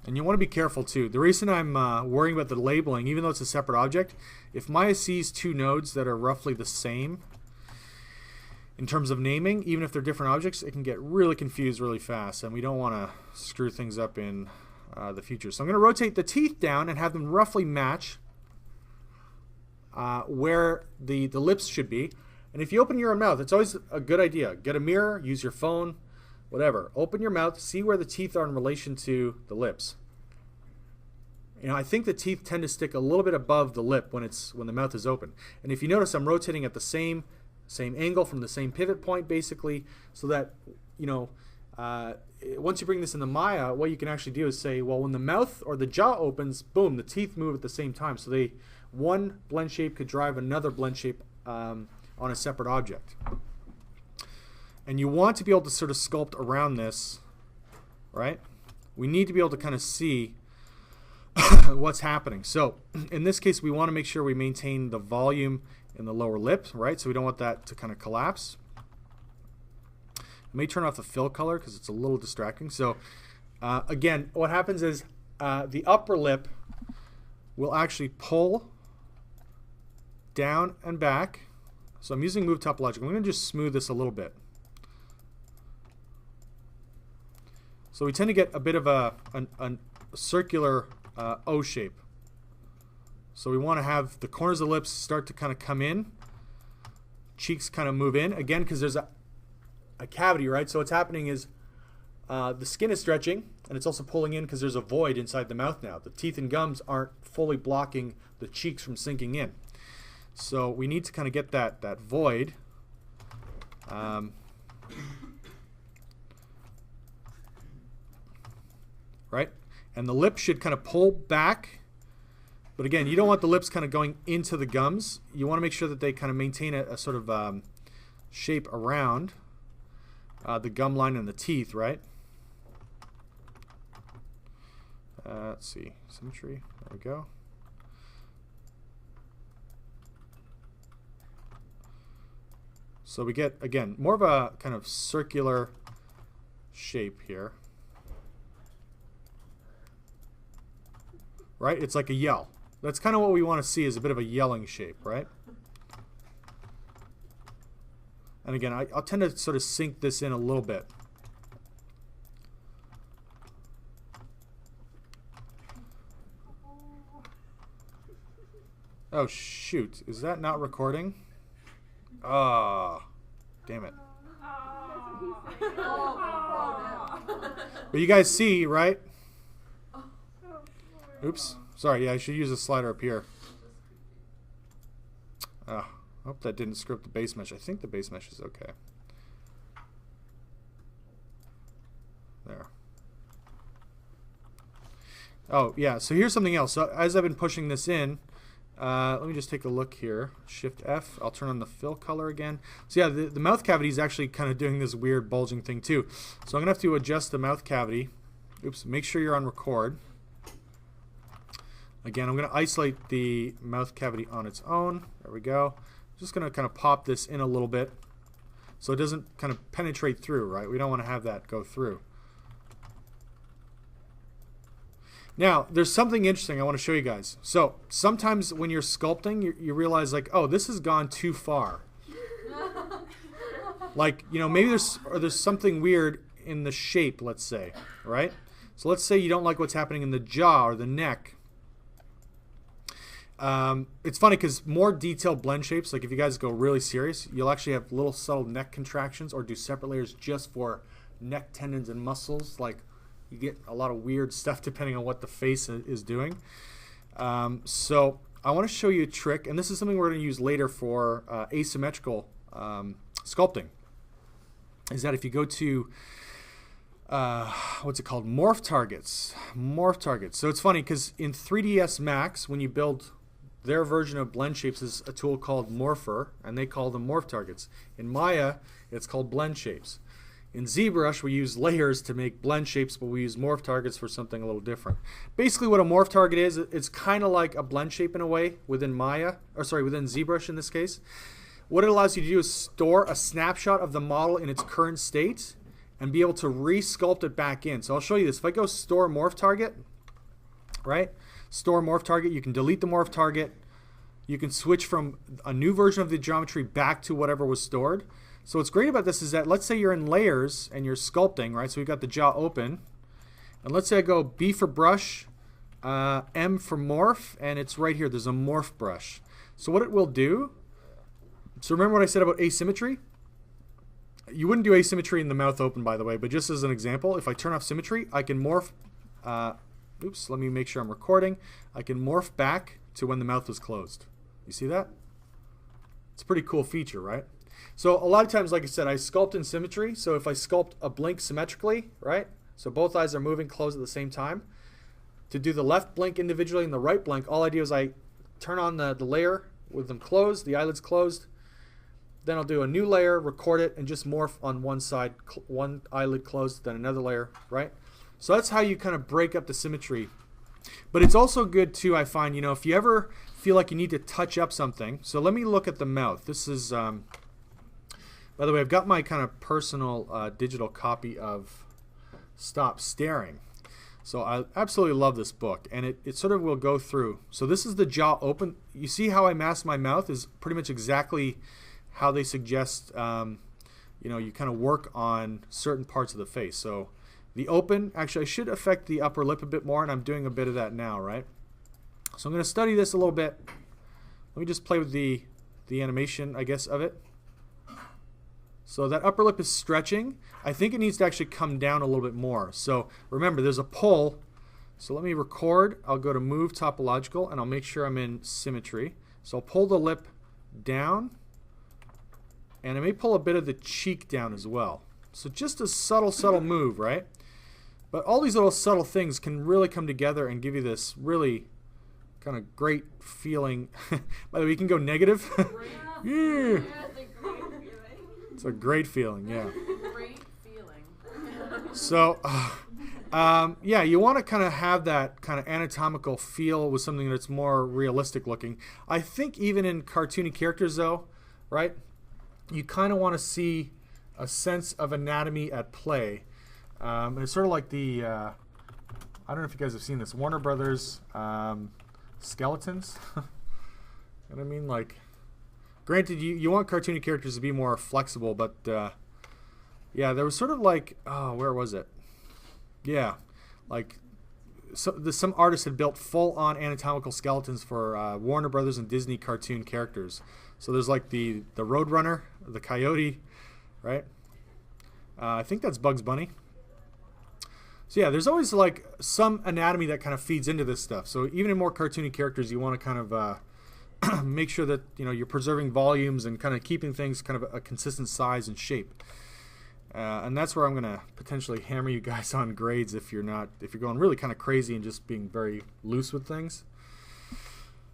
And you want to be careful too. The reason I'm worrying about the labeling, even though it's a separate object, if Maya sees two nodes that are roughly the same in terms of naming, even if they're different objects, it can get really confused really fast, and we don't want to screw things up in the future. So I'm going to rotate the teeth down and have them roughly match where the lips should be. And if you open your own mouth, it's always a good idea. Get a mirror, use your phone, whatever. Open your mouth, see where the teeth are in relation to the lips. You know, I think the teeth tend to stick a little bit above the lip when the mouth is open. And if you notice, I'm rotating at the same angle from the same pivot point, basically, so that, you know, once you bring this into Maya, what you can actually do is say, well, when the mouth or the jaw opens, boom, the teeth move at the same time. So one blend shape could drive another blend shape on a separate object. And you want to be able to sort of sculpt around this, right? We need to be able to kind of see what's happening. So in this case, we want to make sure we maintain the volume in the lower lip, right? So we don't want that to kind of collapse. I may turn off the fill color because it's a little distracting. So again, what happens is the upper lip will actually pull down and back. So I'm using Move Topological. I'm going to just smooth this a little bit. So we tend to get a bit of a circular O shape. So we want to have the corners of the lips start to kind of come in, cheeks kind of move in, again, because there's a cavity, right? So what's happening is the skin is stretching, and it's also pulling in because there's a void inside the mouth now. The teeth and gums aren't fully blocking the cheeks from sinking in. So we need to kind of get that void. Right? And the lip should kind of pull back. But again, you don't want the lips kind of going into the gums. You want to make sure that they kind of maintain a sort of shape around the gum line and the teeth, right? Let's see. Symmetry. There we go. So we get, again, more of a kind of circular shape here. Right? It's like a yell. That's kind of what we want to see, is a bit of a yelling shape, right? And again, I'll tend to sort of sink this in a little bit. Oh, shoot. Is that not recording? Ah, damn it. But you guys see, right? Oops. Sorry, yeah, I should use a slider up here. I hope that didn't screw up the base mesh. I think the base mesh is okay. There. Oh, yeah, so here's something else. So as I've been pushing this in, let me just take a look here. Shift F. I'll turn on the fill color again. So yeah, the mouth cavity is actually kind of doing this weird bulging thing too. So I'm going to have to adjust the mouth cavity. Oops, make sure you're on record. Again, I'm going to isolate the mouth cavity on its own. There we go. Just going to kind of pop this in a little bit so it doesn't kind of penetrate through, right? We don't want to have that go through. Now, there's something interesting I want to show you guys. So sometimes when you're sculpting, you realize like, oh, this has gone too far. Like, you know, maybe there's something weird in the shape, let's say, right? So let's say you don't like what's happening in the jaw or the neck. It's funny because more detailed blend shapes, like if you guys go really serious, you'll actually have little subtle neck contractions or do separate layers just for neck tendons and muscles. Like you get a lot of weird stuff depending on what the face is doing. So I want to show you a trick, and this is something we're going to use later for asymmetrical sculpting, is that if you go to what's it called? Morph Targets. Morph Targets. So it's funny because in 3ds Max, when you build their version of blend shapes, is a tool called Morpher, and they call them Morph Targets. In Maya, it's called Blend Shapes. In Zbrush, we use layers to make blend shapes, but we use Morph Targets for something a little different. Basically, what a Morph Target is, it's kind of like a blend shape in a way within Maya, or sorry, within Zbrush in this case. What it allows you to do is store a snapshot of the model in its current state and be able to re-sculpt it back in. So I'll show you this. If I go Store Morph Target, right? Store Morph Target, you can delete the Morph Target. You can switch from a new version of the geometry back to whatever was stored. So what's great about this is that let's say you're in layers and you're sculpting, right? So we've got the jaw open. And let's say I go B for brush, M for morph, and it's right here. There's a morph brush. So what it will do, so remember what I said about asymmetry? You wouldn't do asymmetry in the mouth open, by the way, but just as an example, if I turn off symmetry, I can morph oops, let me make sure I'm recording. I can morph back to when the mouth was closed. You see that? It's a pretty cool feature, right? So a lot of times, like I said, I sculpt in symmetry. So if I sculpt a blink symmetrically, right? So both eyes are moving closed at the same time. To do the left blink individually and the right blink, all I do is I turn on the layer with them closed, the eyelids closed. Then I'll do a new layer, record it, and just morph on one side, one eyelid closed, then another layer, right? So that's how you kind of break up the symmetry. But it's also good too, I find, you know, if you ever feel like you need to touch up something. So let me look at the mouth. This is, by the way, I've got my kind of personal digital copy of Stop Staring. So I absolutely love this book, and it sort of will go through. So this is the jaw open. You see how I mask my mouth is pretty much exactly how they suggest, you know, you kind of work on certain parts of the face. So the open, actually I should affect the upper lip a bit more, and I'm doing a bit of that now, right? So I'm going to study this a little bit. Let me just play with the animation, I guess, of it. So that upper lip is stretching. I think it needs to actually come down a little bit more. So remember, there's a pull. So let me record. I'll go to Move Topological, and I'll make sure I'm in symmetry. So I'll pull the lip down, and I may pull a bit of the cheek down as well. So just a subtle move, right? But all these little subtle things can really come together and give you this really kind of great feeling. By the way, you can go negative. Yeah. It's a great feeling, yeah. Great feeling. So, yeah, you want to kind of have that kind of anatomical feel with something that's more realistic looking. I think even in cartoony characters, though, right, you kind of want to see a sense of anatomy at play. It's sort of like the, I don't know if you guys have seen this, Warner Brothers skeletons. You know what I mean? Like, granted, you want cartoony characters to be more flexible, but yeah, there was sort of like, oh, where was it? Yeah, like some artists had built full-on anatomical skeletons for Warner Brothers and Disney cartoon characters. So there's like the Roadrunner, the Coyote, right? I think that's Bugs Bunny. So yeah, there's always like some anatomy that kind of feeds into this stuff. So even in more cartoony characters, you want to kind of make sure that, you know, you're preserving volumes and kind of keeping things kind of a consistent size and shape. And that's where I'm going to potentially hammer you guys on grades if you're going really kind of crazy and just being very loose with things.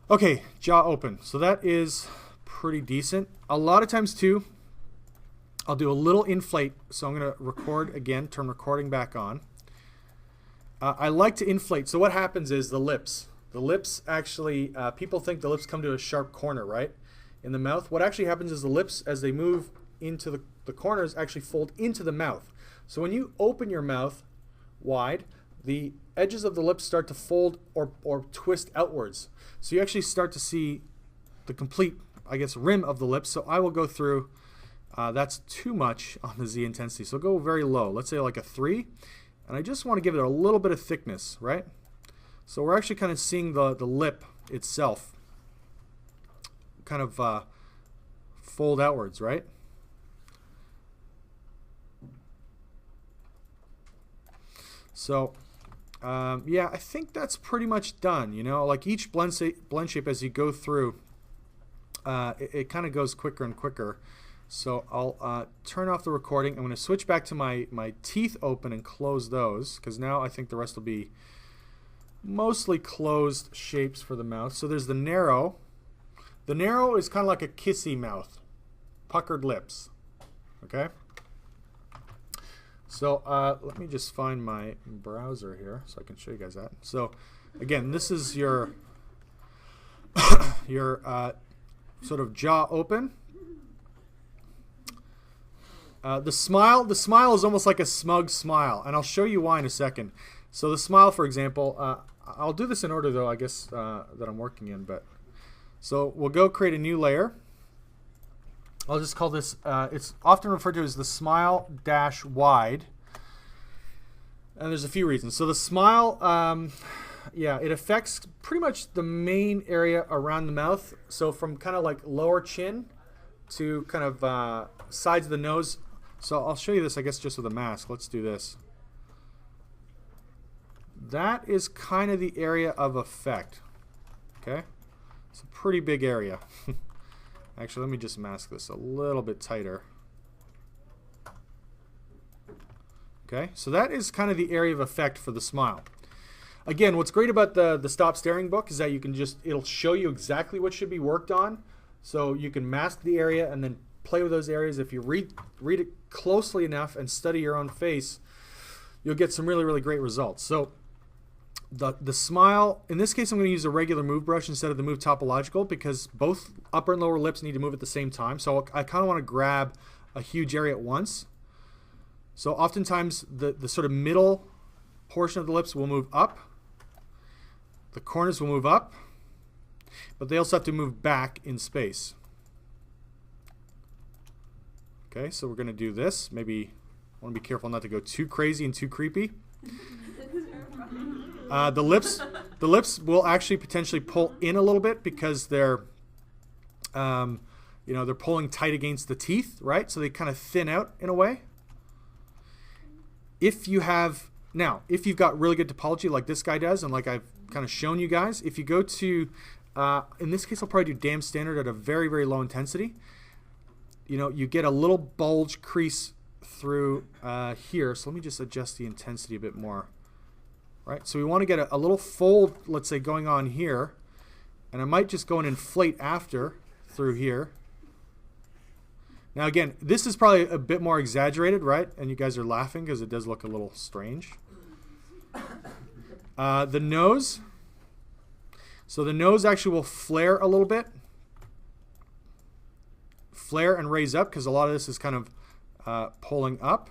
Okay, jaw open. So that is pretty decent. A lot of times too, I'll do a little inflate. So I'm going to record again, turn recording back on. I like to inflate. So what happens is the lips actually, people think the lips come to a sharp corner, right? In the mouth. What actually happens is the lips, as they move into the corners, actually fold into the mouth. So when you open your mouth wide, the edges of the lips start to fold or twist outwards. So you actually start to see the complete, I guess, rim of the lips. So I will go through, that's too much on the Z intensity. So go very low. Let's say like a 3. And I just want to give it a little bit of thickness, right? So we're actually kind of seeing the lip itself kind of fold outwards, right? So, yeah, I think that's pretty much done. You know, like each blend shape as you go through, it kind of goes quicker and quicker. So I'll turn off the recording. I'm going to switch back to my teeth open and close those, because now I think the rest will be mostly closed shapes for the mouth. So there's the narrow. The narrow is kind of like a kissy mouth, puckered lips. Okay? So let me just find my browser here so I can show you guys that. So again, this is your sort of jaw open. The smile is almost like a smug smile, and I'll show you why in a second. So the smile, for example, I'll do this in order though, I guess, that I'm working in. But so we'll go create a new layer. I'll just call this, it's often referred to as the smile dash wide. And there's a few reasons. So the smile, yeah, it affects pretty much the main area around the mouth. So from kind of like lower chin to kind of sides of the nose. So I'll show you this, I guess, just with a mask. Let's do this. that is kind of the area of effect. Okay, it's a pretty big area. Actually, let me just mask this a little bit tighter. Okay, so that is kind of the area of effect for the smile. Again, what's great about the Stop Staring book is that you can just, it'll show you exactly what should be worked on. So you can mask the area and then play with those areas. If you read it closely enough and study your own face, you'll get some really, really great results. So the smile, in this case, I'm going to use a regular move brush instead of the move topological because both upper and lower lips need to move at the same time. So I kind of want to grab a huge area at once. So oftentimes the sort of middle portion of the lips will move up. The corners will move up, but they also have to move back in space. Okay, so we're going to do this. Maybe I want to be careful not to go too crazy and too creepy. The lips will actually potentially pull in a little bit because they're, they're pulling tight against the teeth, right? So they kind of thin out in a way. If you've got really good topology like this guy does, and like I've kind of shown you guys, if you go to, in this case I'll probably do Damn Standard at a very, very low intensity. You get a little bulge crease through here. So let me just adjust the intensity a bit more. Right, so we want to get a little fold, let's say, going on here. And I might just go and inflate after through here. Now again, this is probably a bit more exaggerated, right? And you guys are laughing because it does look a little strange. The nose. So the nose actually will flare a little bit. Flare and raise up because a lot of this is kind of pulling up.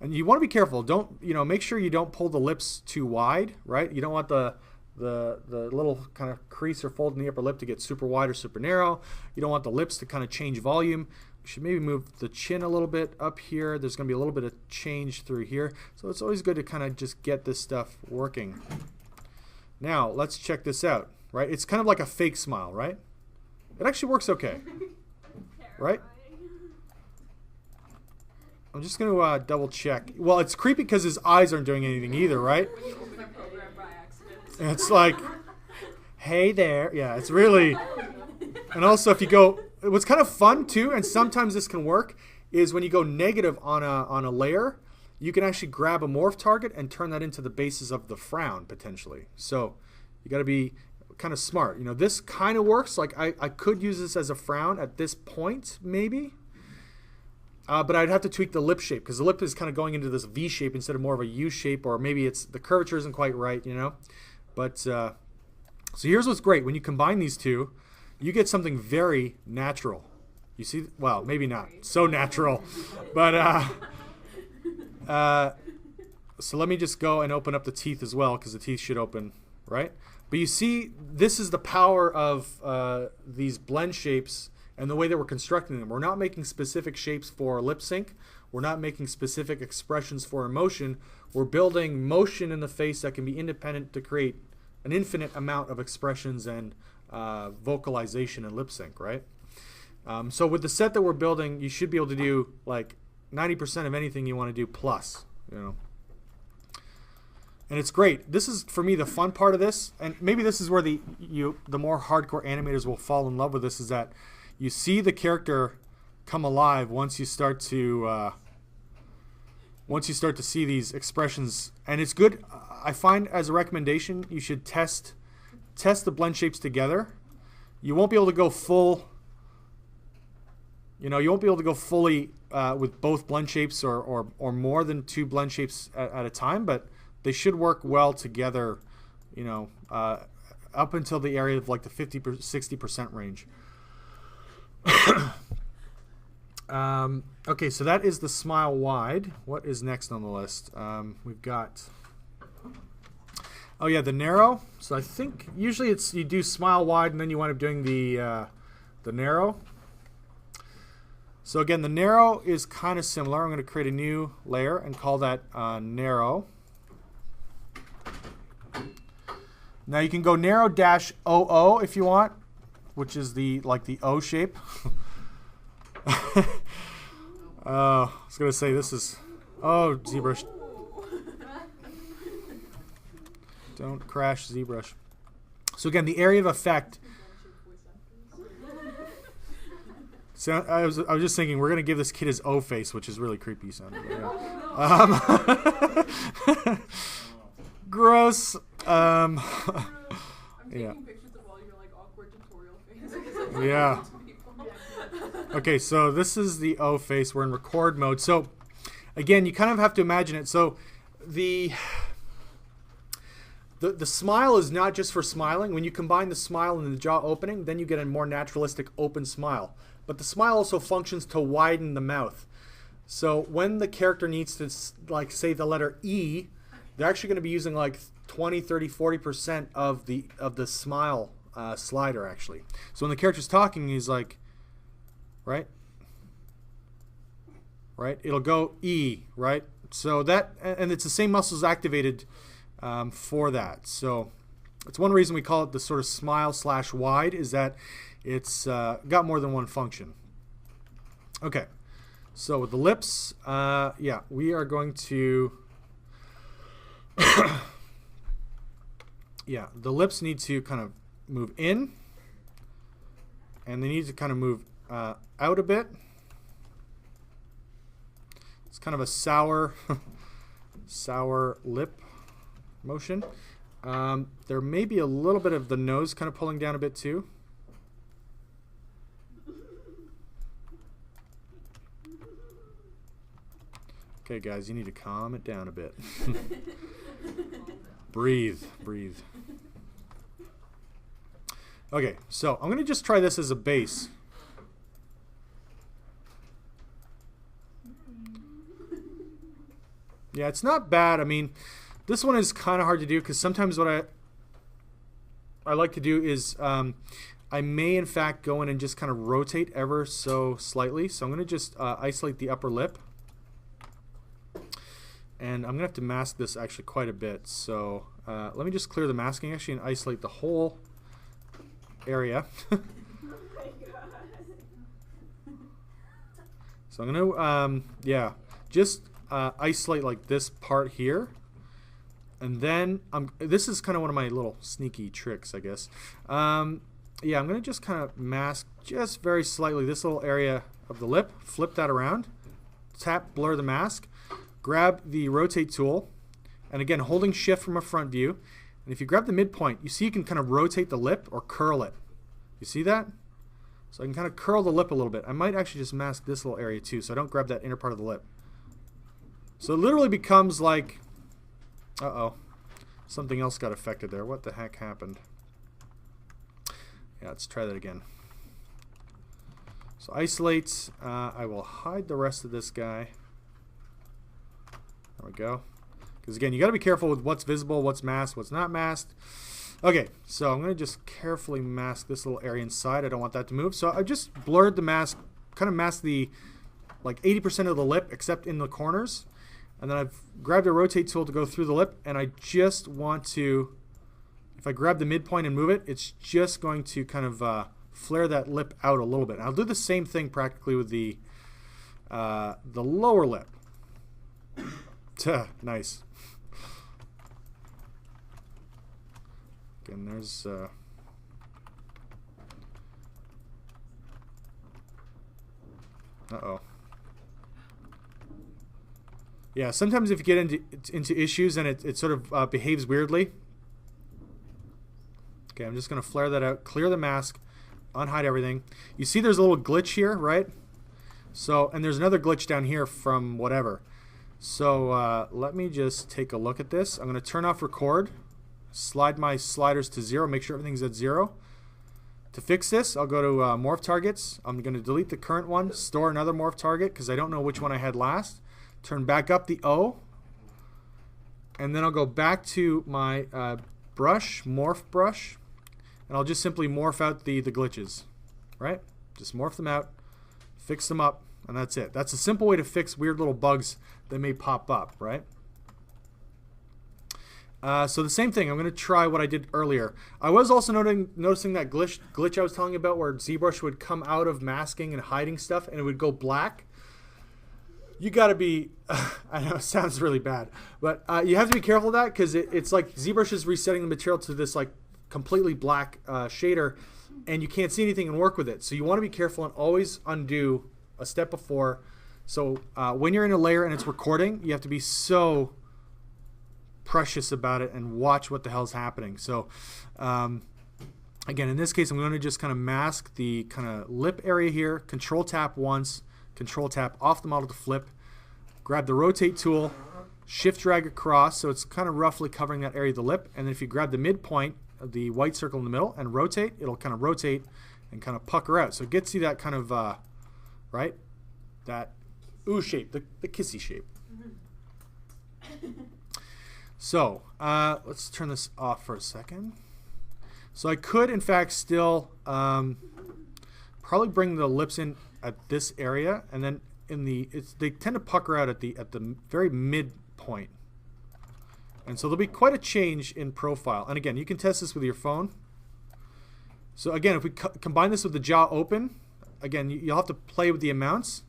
And you want to be careful. Don't, make sure you don't pull the lips too wide, right? You don't want the little kind of crease or fold in the upper lip to get super wide or super narrow. You don't want the lips to kind of change volume. You should maybe move the chin a little bit up here. There's going to be a little bit of change through here. So it's always good to kind of just get this stuff working. Now, let's check this out, right? It's kind of like a fake smile, right? It actually works okay, right? I'm just going to double check. Well, it's creepy because his eyes aren't doing anything either, right? And it's like, hey there. Yeah, it's really... And also if you go... What's kind of fun too, and sometimes this can work, is when you go negative on a layer, you can actually grab a morph target and turn that into the basis of the frown, potentially. So you got to be kind of smart. This kind of works. Like I could use this as a frown at this point, maybe. But I'd have to tweak the lip shape because the lip is kind of going into this V shape instead of more of a U shape, or maybe it's the curvature isn't quite right, But so here's what's great. When you combine these two, you get something very natural. You see, well, maybe not so natural, but so let me just go and open up the teeth as well because the teeth should open, right? But you see, this is the power of these blend shapes. And the way that we're constructing them. We're not making specific shapes for lip sync. We're not making specific expressions for emotion. We're building motion in the face that can be independent to create an infinite amount of expressions and vocalization and lip sync, right? So with the set that we're building, you should be able to do like 90% of anything you want to do plus, And it's great. This is, for me, the fun part of this. And maybe this is where the more hardcore animators will fall in love with this, is that you see the character come alive once you start to see these expressions, and it's good. I find as a recommendation, you should test the blend shapes together. You won't be able to go full. You won't be able to go fully with both blend shapes or more than two blend shapes at a time, but they should work well together. Up until the area of like the 50-60% range. Okay, so that is the smile wide. What is next on the list? We've got, oh yeah, the narrow. So I think usually it's you do smile wide and then you wind up doing the narrow. So again, the narrow is kind of similar. I'm going to create a new layer and call that narrow. Now you can go narrow dash OO if you want, which is the O shape. I was going to say this is, oh, Zbrush. Don't crash Zbrush. So again, the area of effect. So I was just thinking we're gonna give this kid his O face, which is really creepy sounding. Yeah. Gross. I'm Yeah. taking pictures of all your like awkward tutorial faces. Yeah. Okay, so this is the O face. We're in record mode. So again, you kind of have to imagine it. So the smile is not just for smiling. When you combine the smile and the jaw opening, then you get a more naturalistic open smile. But the smile also functions to widen the mouth. So when the character needs to, like, say the letter E, they're actually going to be using like 20, 30, 40% of the smile slider actually. So when the character's talking, he's like, right? It'll go E, right? So that, and it's the same muscles activated for that. So it's one reason we call it the sort of smile / wide, is that it's got more than one function. Okay, so with the lips, yeah, we are going to, yeah, the lips need to kind of move in, and they need to kind of move out a bit. It's kind of a sour, sour lip motion. There may be a little bit of the nose kind of pulling down a bit too. Okay, guys, you need to calm it down a bit. Breathe, breathe. Okay, so I'm going to just try this as a base. Yeah, it's not bad. I mean, this one is kind of hard to do because sometimes what I like to do is I may in fact go in and just kind of rotate ever so slightly. So I'm going to just isolate the upper lip. And I'm going to have to mask this actually quite a bit. So let me just clear the masking actually and isolate the whole area. So I'm going to, yeah, just isolate like this part here. And then, this is kind of one of my little sneaky tricks, I guess. Yeah, I'm going to just kind of mask just very slightly this little area of the lip. Flip that around. Tap, blur the mask. Grab the rotate tool. And again, holding shift from a front view. And if you grab the midpoint, you see you can kind of rotate the lip or curl it. You see that? So I can kind of curl the lip a little bit. I might actually just mask this little area too, so I don't grab that inner part of the lip. So it literally becomes like, uh-oh, something else got affected there. What the heck happened? Yeah, let's try that again. So isolate. I will hide the rest of this guy. There we go. Because again, you got to be careful with what's visible, what's masked, what's not masked. Okay, so I'm going to just carefully mask this little area inside. I don't want that to move. So I just blurred the mask, kind of masked the like 80% of the lip except in the corners. And then I've grabbed a rotate tool to go through the lip, and I just want to, if I grab the midpoint and move it, it's just going to kind of flare that lip out a little bit. And I'll do the same thing practically with the lower lip. Nice. Again, there's uh-oh. Yeah, sometimes if you get into issues and it sort of behaves weirdly. Okay, I'm just going to flare that out, clear the mask, unhide everything. You see there's a little glitch here, right? So, and there's another glitch down here from whatever. So let me just take a look at this. I'm going to turn off record, slide my sliders to 0, make sure everything's at 0. To fix this, I'll go to Morph Targets. I'm going to delete the current one, store another Morph Target because I don't know which one I had last. Turn back up the O, and then I'll go back to my brush, morph brush, and I'll just simply morph out the glitches, right? Just morph them out, fix them up, and that's it. That's a simple way to fix weird little bugs that may pop up, right? So the same thing, I'm going to try what I did earlier. I was also noticing that glitch I was telling you about where Zbrush would come out of masking and hiding stuff and it would go black. you got to be, I know it sounds really bad, but you have to be careful of that because it's like ZBrush is resetting the material to this like completely black shader, and you can't see anything and work with it. So you want to be careful and always undo a step before. So when you're in a layer and it's recording, you have to be so precious about it and watch what the hell's happening. So again, in this case, I'm going to just kind of mask the kind of lip area here, control tap once, control tap off the model to flip, grab the rotate tool, shift drag across, so it's kind of roughly covering that area of the lip, and then if you grab the midpoint of the white circle in the middle and rotate, it'll kind of rotate and kind of pucker out. So it gets you that kind of, right, that ooh shape, the kissy shape. So let's turn this off for a second. So I could, in fact, still probably bring the lips in at this area, and then in the they tend to pucker out at the very midpoint, and so there'll be quite a change in profile. And again, you can test this with your phone. So again, if we combine this with the jaw open, again, you'll have to play with the amounts.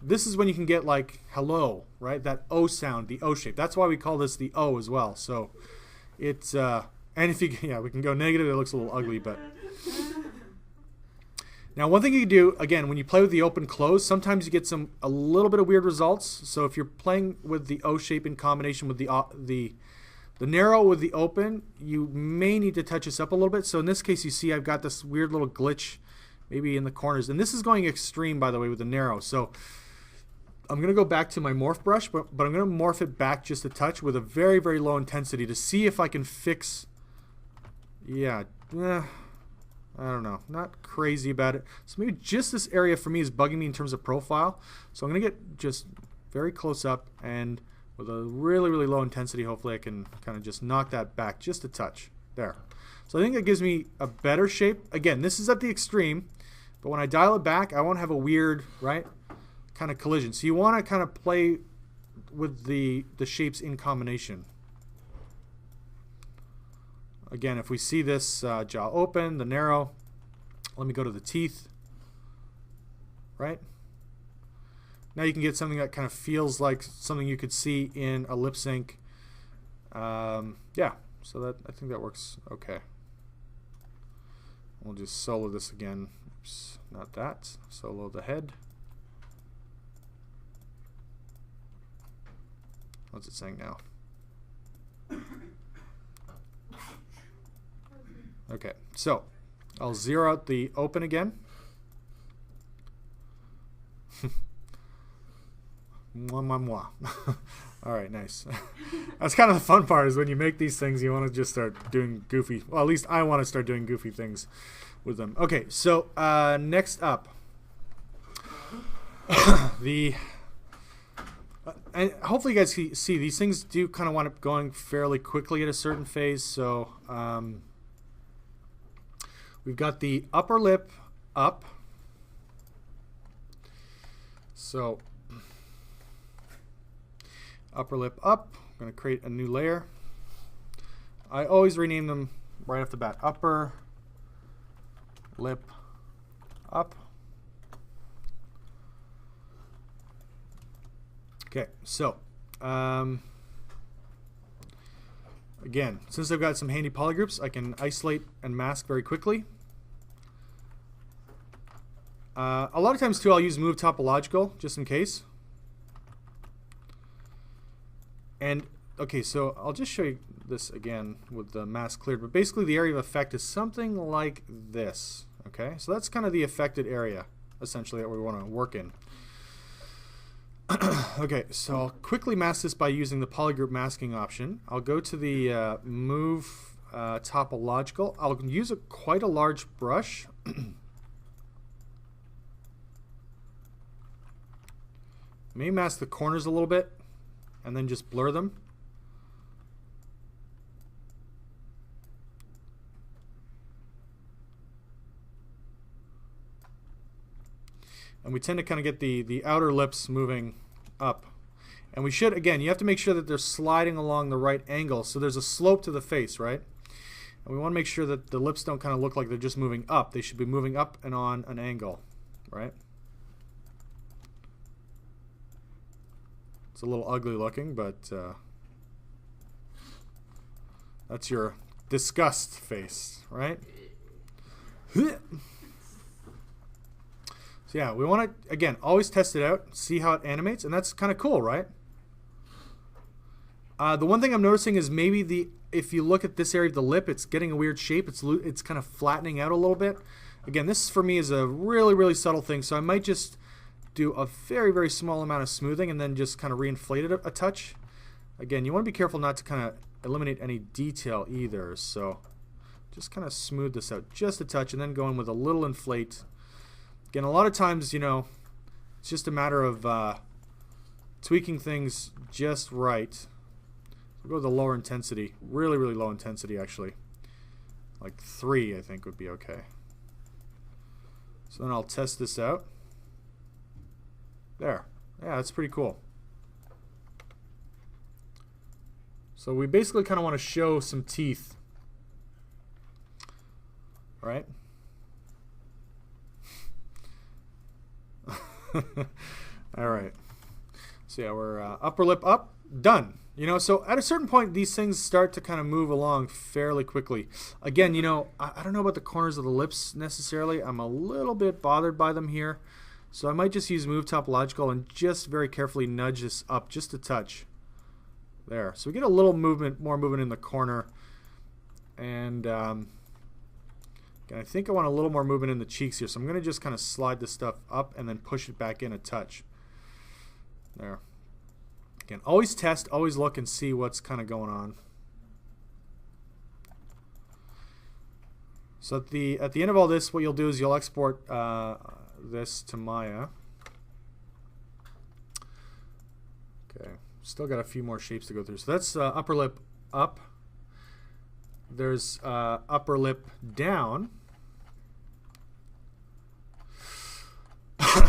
This is when you can get like hello, right? That O sound, the O shape. That's why we call this the O as well. So it's and if you we can go negative. It looks a little ugly, but now one thing you can do again when you play with the open close, sometimes you get a little bit of weird results. So if you're playing with the O shape in combination with the narrow with the open, you may need to touch this up a little bit. So in this case, you see I've got this weird little glitch maybe in the corners, and this is going extreme, by the way, with the narrow. So I'm going to go back to my morph brush, but I'm going to morph it back just a touch with a very, very low intensity to see if I can fix, I don't know, not crazy about it. So maybe just this area for me is bugging me in terms of profile. So I'm going to get just very close up and with a really, really low intensity, hopefully I can kind of just knock that back just a touch. There. So I think that gives me a better shape. Again, this is at the extreme, but when I dial it back, I won't have a weird, right, kind of collision. So you want to kind of play with the shapes in combination. Again, if we see this jaw open, the narrow, let me go to the teeth, right? Now you can get something that kind of feels like something you could see in a lip sync. Yeah, so that I think that works okay. We'll just solo this again. Oops, not that. Solo the head. What's it saying now? Okay, so I'll zero out the open again. Mwah, mwah, mwah. All right, nice. That's kind of the fun part is when you make these things, you want to just start doing goofy, well, at least I want to start doing goofy things with them. Okay, so next up, and hopefully you guys see these things do kind of wind up going fairly quickly at a certain phase. So we've got the upper lip up. So upper lip up. I'm going to create a new layer. I always rename them right off the bat. Upper lip up. Okay, so again, since I've got some handy polygroups, I can isolate and mask very quickly. A lot of times too, I'll use move topological just in case. And okay, so I'll just show you this again with the mask cleared, but basically the area of effect is something like this. Okay, so that's kind of the affected area essentially that we want to work in. Okay, so I'll quickly mask this by using the polygroup masking option. I'll go to the move topological. I'll use quite a large brush. May mask the corners a little bit and then just blur them. And we tend to kind of get the outer lips moving up. And we should, again, you have to make sure that they're sliding along the right angle. So there's a slope to the face, right? And we want to make sure that the lips don't kind of look like they're just moving up. They should be moving up and on an angle, right? It's a little ugly looking, but that's your disgust face, right? So yeah, we want to, again, always test it out, see how it animates, and that's kind of cool, right? The one thing I'm noticing is maybe if you look at this area of the lip, it's getting a weird shape. It's kind of flattening out a little bit. Again, this for me is a really, really subtle thing, so I might just do a very, very small amount of smoothing and then just kind of reinflate it a touch. Again, you want to be careful not to kind of eliminate any detail either, so just kind of smooth this out just a touch and then go in with a little inflate. Again, a lot of times, you know, it's just a matter of tweaking things just right. We'll go with the lower intensity, really, really low intensity actually. Like 3, I think would be okay. So then I'll test this out. There. Yeah, that's pretty cool. So we basically kind of want to show some teeth. Right? All right. So yeah, we're upper lip up, done. You know, so at a certain point, these things start to kind of move along fairly quickly. Again, you know, I don't know about the corners of the lips necessarily. I'm a little bit bothered by them here. So I might just use Move Topological and just very carefully nudge this up just a touch. There. So we get a little movement, more movement in the corner. And again, I think I want a little more movement in the cheeks here. So I'm going to just kind of slide this stuff up and then push it back in a touch. There. Again, always test, always look and see what's kind of going on. So at the end of all this, what you'll do is you'll export this to Maya. Okay, still got a few more shapes to go through. So that's upper lip up. There's upper lip down.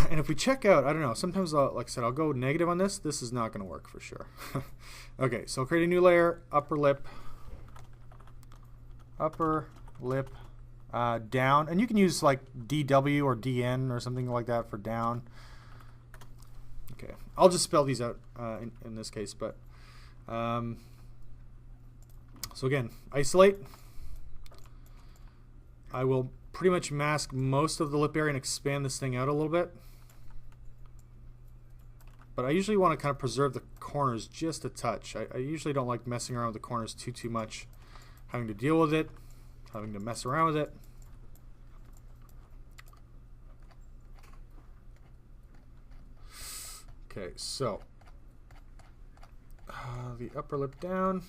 And if we check out, I don't know, sometimes, like I said, I'll go negative on this. This is not going to work for sure. Okay, so I'll create a new layer, upper lip down. And you can use like DW or DN or something like that for down. Okay, I'll just spell these out in this case. But so again, isolate. I will pretty much mask most of the lip area and expand this thing out a little bit. But I usually want to kind of preserve the corners just a touch. I usually don't like messing around with the corners too much. Having to deal with it, having to mess around with it. Okay, so the upper lip down.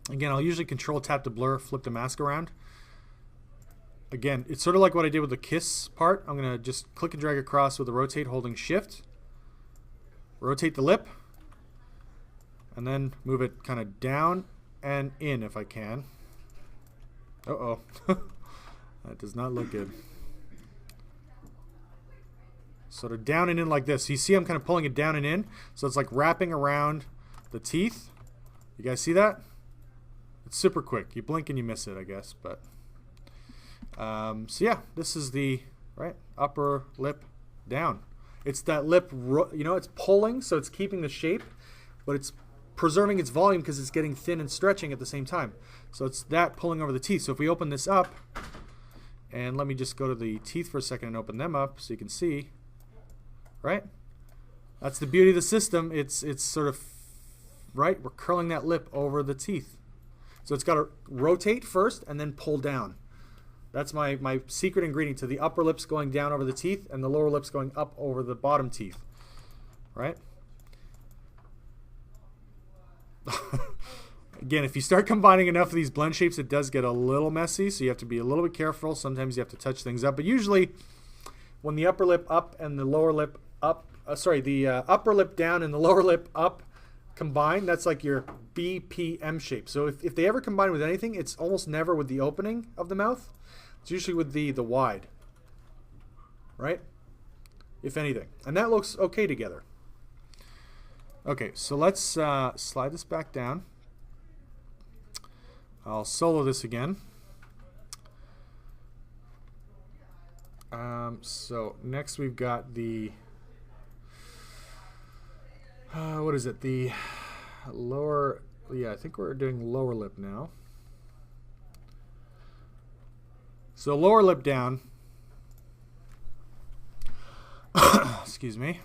Again, I'll usually control tap to blur, flip the mask around. Again, it's sort of like what I did with the kiss part. I'm going to just click and drag across with the rotate holding shift. Rotate the lip. And then move it kind of down and in if I can. Uh-oh. That does not look good. Sort of down and in like this. So you see I'm kind of pulling it down and in. So it's like wrapping around the teeth. You guys see that? It's super quick. You blink and you miss it, I guess. But so yeah, this is the upper lip down. It's that lip, you know, it's pulling, so it's keeping the shape, but it's preserving its volume because it's getting thin and stretching at the same time. So it's that pulling over the teeth. So if we open this up, and let me just go to the teeth for a second and open them up so you can see, right? That's the beauty of the system. It's sort of, right? We're curling that lip over the teeth. So it's got to rotate first and then pull down. That's my secret ingredient to the upper lips going down over the teeth and the lower lips going up over the bottom teeth. Right? Again, if you start combining enough of these blend shapes, it does get a little messy, so you have to be a little bit careful. Sometimes you have to touch things up. But usually, when the upper lip up and the lower lip up, the upper lip down and the lower lip up combine, that's like your BPM shape. So if they ever combine with anything, it's almost never with the opening of the mouth. It's usually with the wide, right? If anything. And that looks okay together. Okay, so let's slide this back down. I'll solo this again. So next we've got the what is it? The lower, yeah, I think we're doing lower lip now. So lower lip down. Excuse me.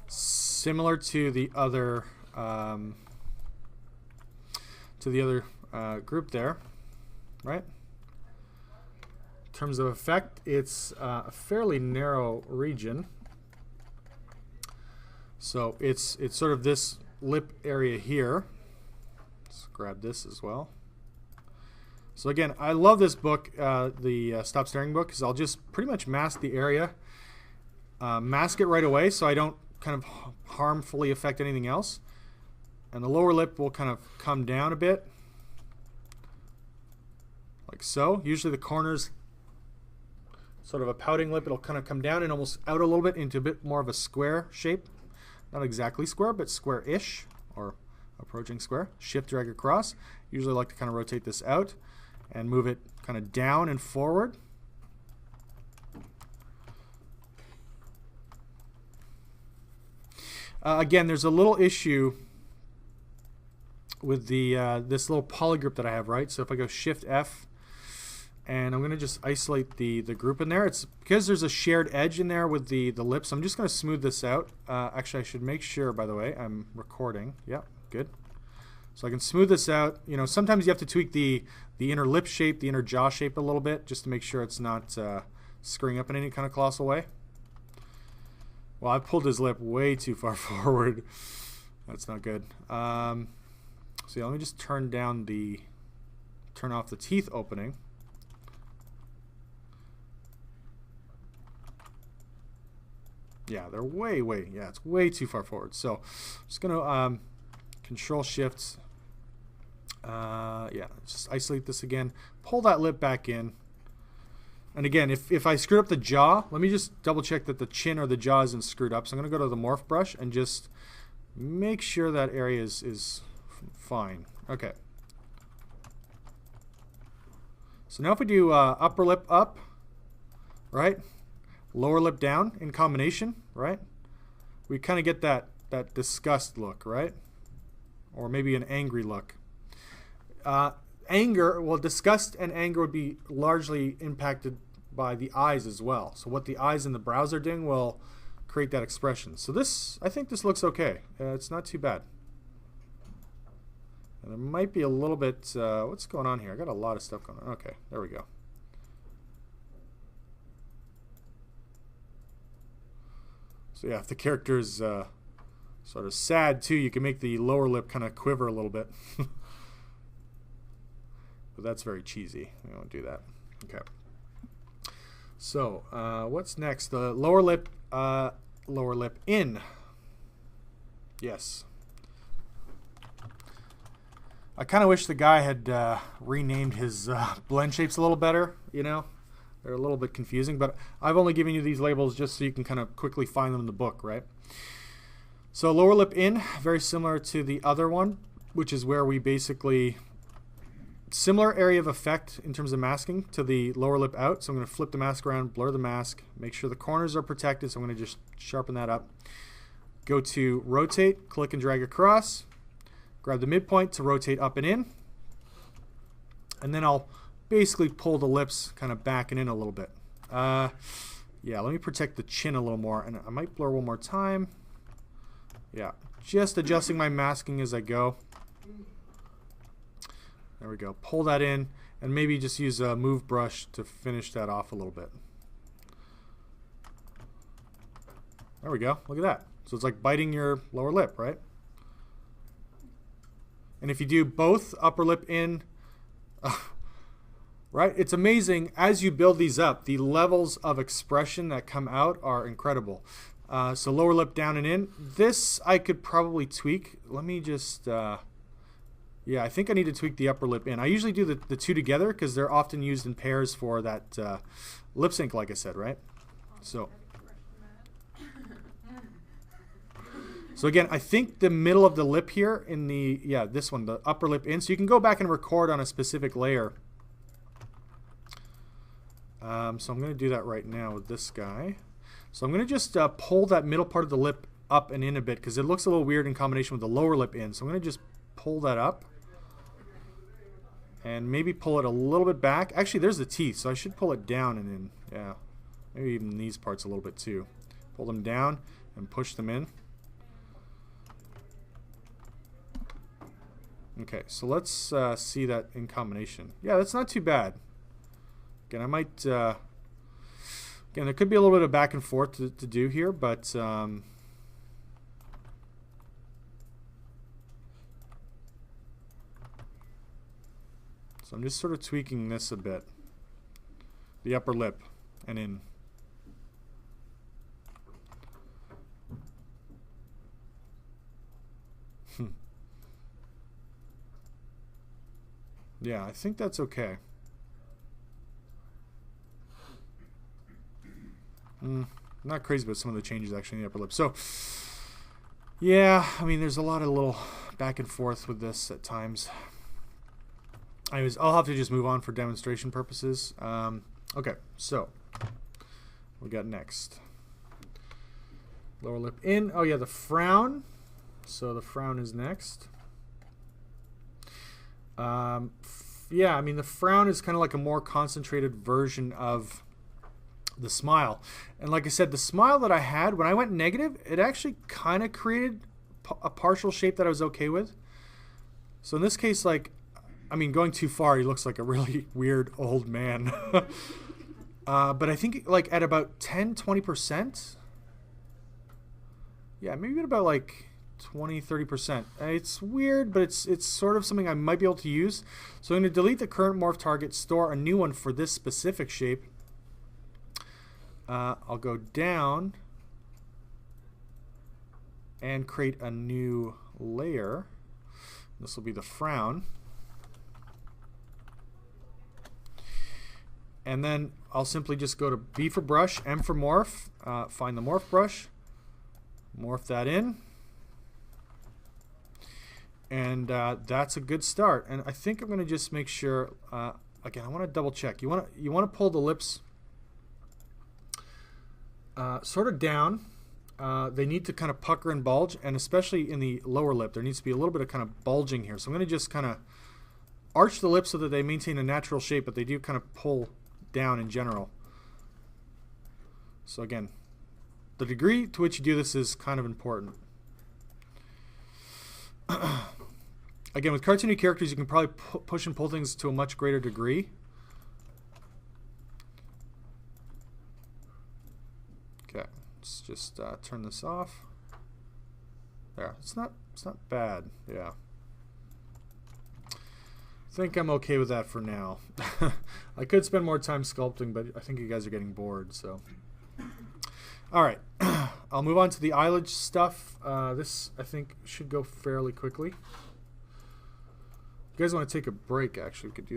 Similar to the other group there, right? In terms of effect, it's a fairly narrow region. So it's sort of this lip area here. Let's grab this as well. So again, I love this book, the Stop Staring book, because I'll just pretty much mask the area, mask it right away so I don't kind of harmfully affect anything else. And the lower lip will kind of come down a bit, like so. Usually the corners, sort of a pouting lip, it'll kind of come down and almost out a little bit into a bit more of a square shape. Not exactly square, but square-ish, or approaching square. Shift, drag across. Usually I like to kind of rotate this out and move it kind of down and forward. Again, there's a little issue with the this little polygroup that I have, right? So if I go Shift F, and I'm going to just isolate the group in there. It's because there's a shared edge in there with the lips. I'm just going to smooth this out. Actually, I should make sure, by the way, I'm recording. Yeah, good. So I can smooth this out. You know, sometimes you have to tweak the inner lip shape, the inner jaw shape a little bit, just to make sure it's not screwing up in any kind of colossal way. Well, I pulled his lip way too far forward. That's not good. So yeah, let me just turn off the teeth opening. Yeah, they're yeah, it's way too far forward. So I'm just gonna Control Shift. Yeah, just isolate this again. Pull that lip back in. And again, if I screwed up the jaw, let me just double check that the chin or the jaw isn't screwed up. So I'm going to go to the Morph brush and just make sure that area is fine. Okay. So now if we do upper lip up, right? Lower lip down in combination, right? We kind of get that disgust look, right? Or maybe an angry look. Anger, well, disgust and anger would be largely impacted by the eyes as well. So what the eyes and the brows are doing will create that expression. So this, I think this looks okay. It's not too bad. And there might be a little bit, what's going on here? I got a lot of stuff going on. Okay, there we go. So yeah, if the character is sort of sad too, you can make the lower lip kind of quiver a little bit. But that's very cheesy. We won't do that. Okay. So what's next? The lower lip in. Yes. I kind of wish the guy had renamed his blend shapes a little better. You know, they're a little bit confusing, but I've only given you these labels just so you can kind of quickly find them in the book, right? So lower lip in, very similar to the other one, which is where we basically similar area of effect in terms of masking to the lower lip out. So I'm going to flip the mask around, blur the mask, make sure the corners are protected. So I'm going to just sharpen that up. Go to rotate, click and drag across, grab the midpoint to rotate up and in, and then I'll basically pull the lips kind of back and in a little bit. Yeah, let me protect the chin a little more, and I might blur one more time. Yeah, just adjusting my masking as I go. There we go. Pull that in, and maybe just use a move brush to finish that off a little bit. There we go. Look at that. So it's like biting your lower lip, right? And if you do both upper lip in, right, it's amazing. As you build these up, the levels of expression that come out are incredible. So lower lip down and in. This I could probably tweak. Let me just... yeah, I think I need to tweak the upper lip in. I usually do the two together because they're often used in pairs for that lip sync, like I said, right? So So again, I think the middle of the lip here in the, yeah, this one, the upper lip in. So you can go back and record on a specific layer. So I'm going to do that right now with this guy. So I'm going to just pull that middle part of the lip up and in a bit because it looks a little weird in combination with the lower lip in. So I'm going to just pull that up and maybe pull it a little bit back. Actually, there's the teeth, so I should pull it down and in. Yeah, maybe even these parts a little bit too. Pull them down and push them in. Okay, so let's see that in combination. Yeah, that's not too bad. Again, I might... again, there could be a little bit of back and forth to do here, but... so I'm just sort of tweaking this a bit. The upper lip and in. Yeah, I think that's okay. Not crazy about some of the changes actually in the upper lip. So, yeah, I mean, there's a lot of little back and forth with this at times. Anyways, I'll have to just move on for demonstration purposes. Okay, so we got next. Lower lip in. Oh yeah, the frown. So the frown is next. Yeah, I mean, the frown is kind of like a more concentrated version of the smile. And like I said, the smile that I had, when I went negative, it actually kind of created a partial shape that I was okay with. So in this case, like, I mean, going too far, he looks like a really weird old man. But I think like at about 10-20%, yeah, maybe at about like 20-30%. It's weird, but it's sort of something I might be able to use. So I'm going to delete the current morph target, store a new one for this specific shape. I'll go down and create a new layer. This will be the frown. And then I'll simply just go to B for brush, M for morph, find the morph brush, morph that in. And that's a good start. And I think I'm going to just make sure, again, I want to double check. You want to pull the lips sort of down. They need to kind of pucker and bulge, and especially in the lower lip, there needs to be a little bit of kind of bulging here. So I'm going to just kind of arch the lips so that they maintain a natural shape, but they do kind of pull down in general. So again, the degree to which you do this is kind of important. Again, with cartoony characters, you can probably push and pull things to a much greater degree. Okay, let's just turn this off. There, it's not bad. Yeah, I think I'm okay with that for now. I could spend more time sculpting, but I think you guys are getting bored. So, all right, I'll move on to the eyelid stuff. This I think should go fairly quickly. If you guys want to take a break, actually, we could do that.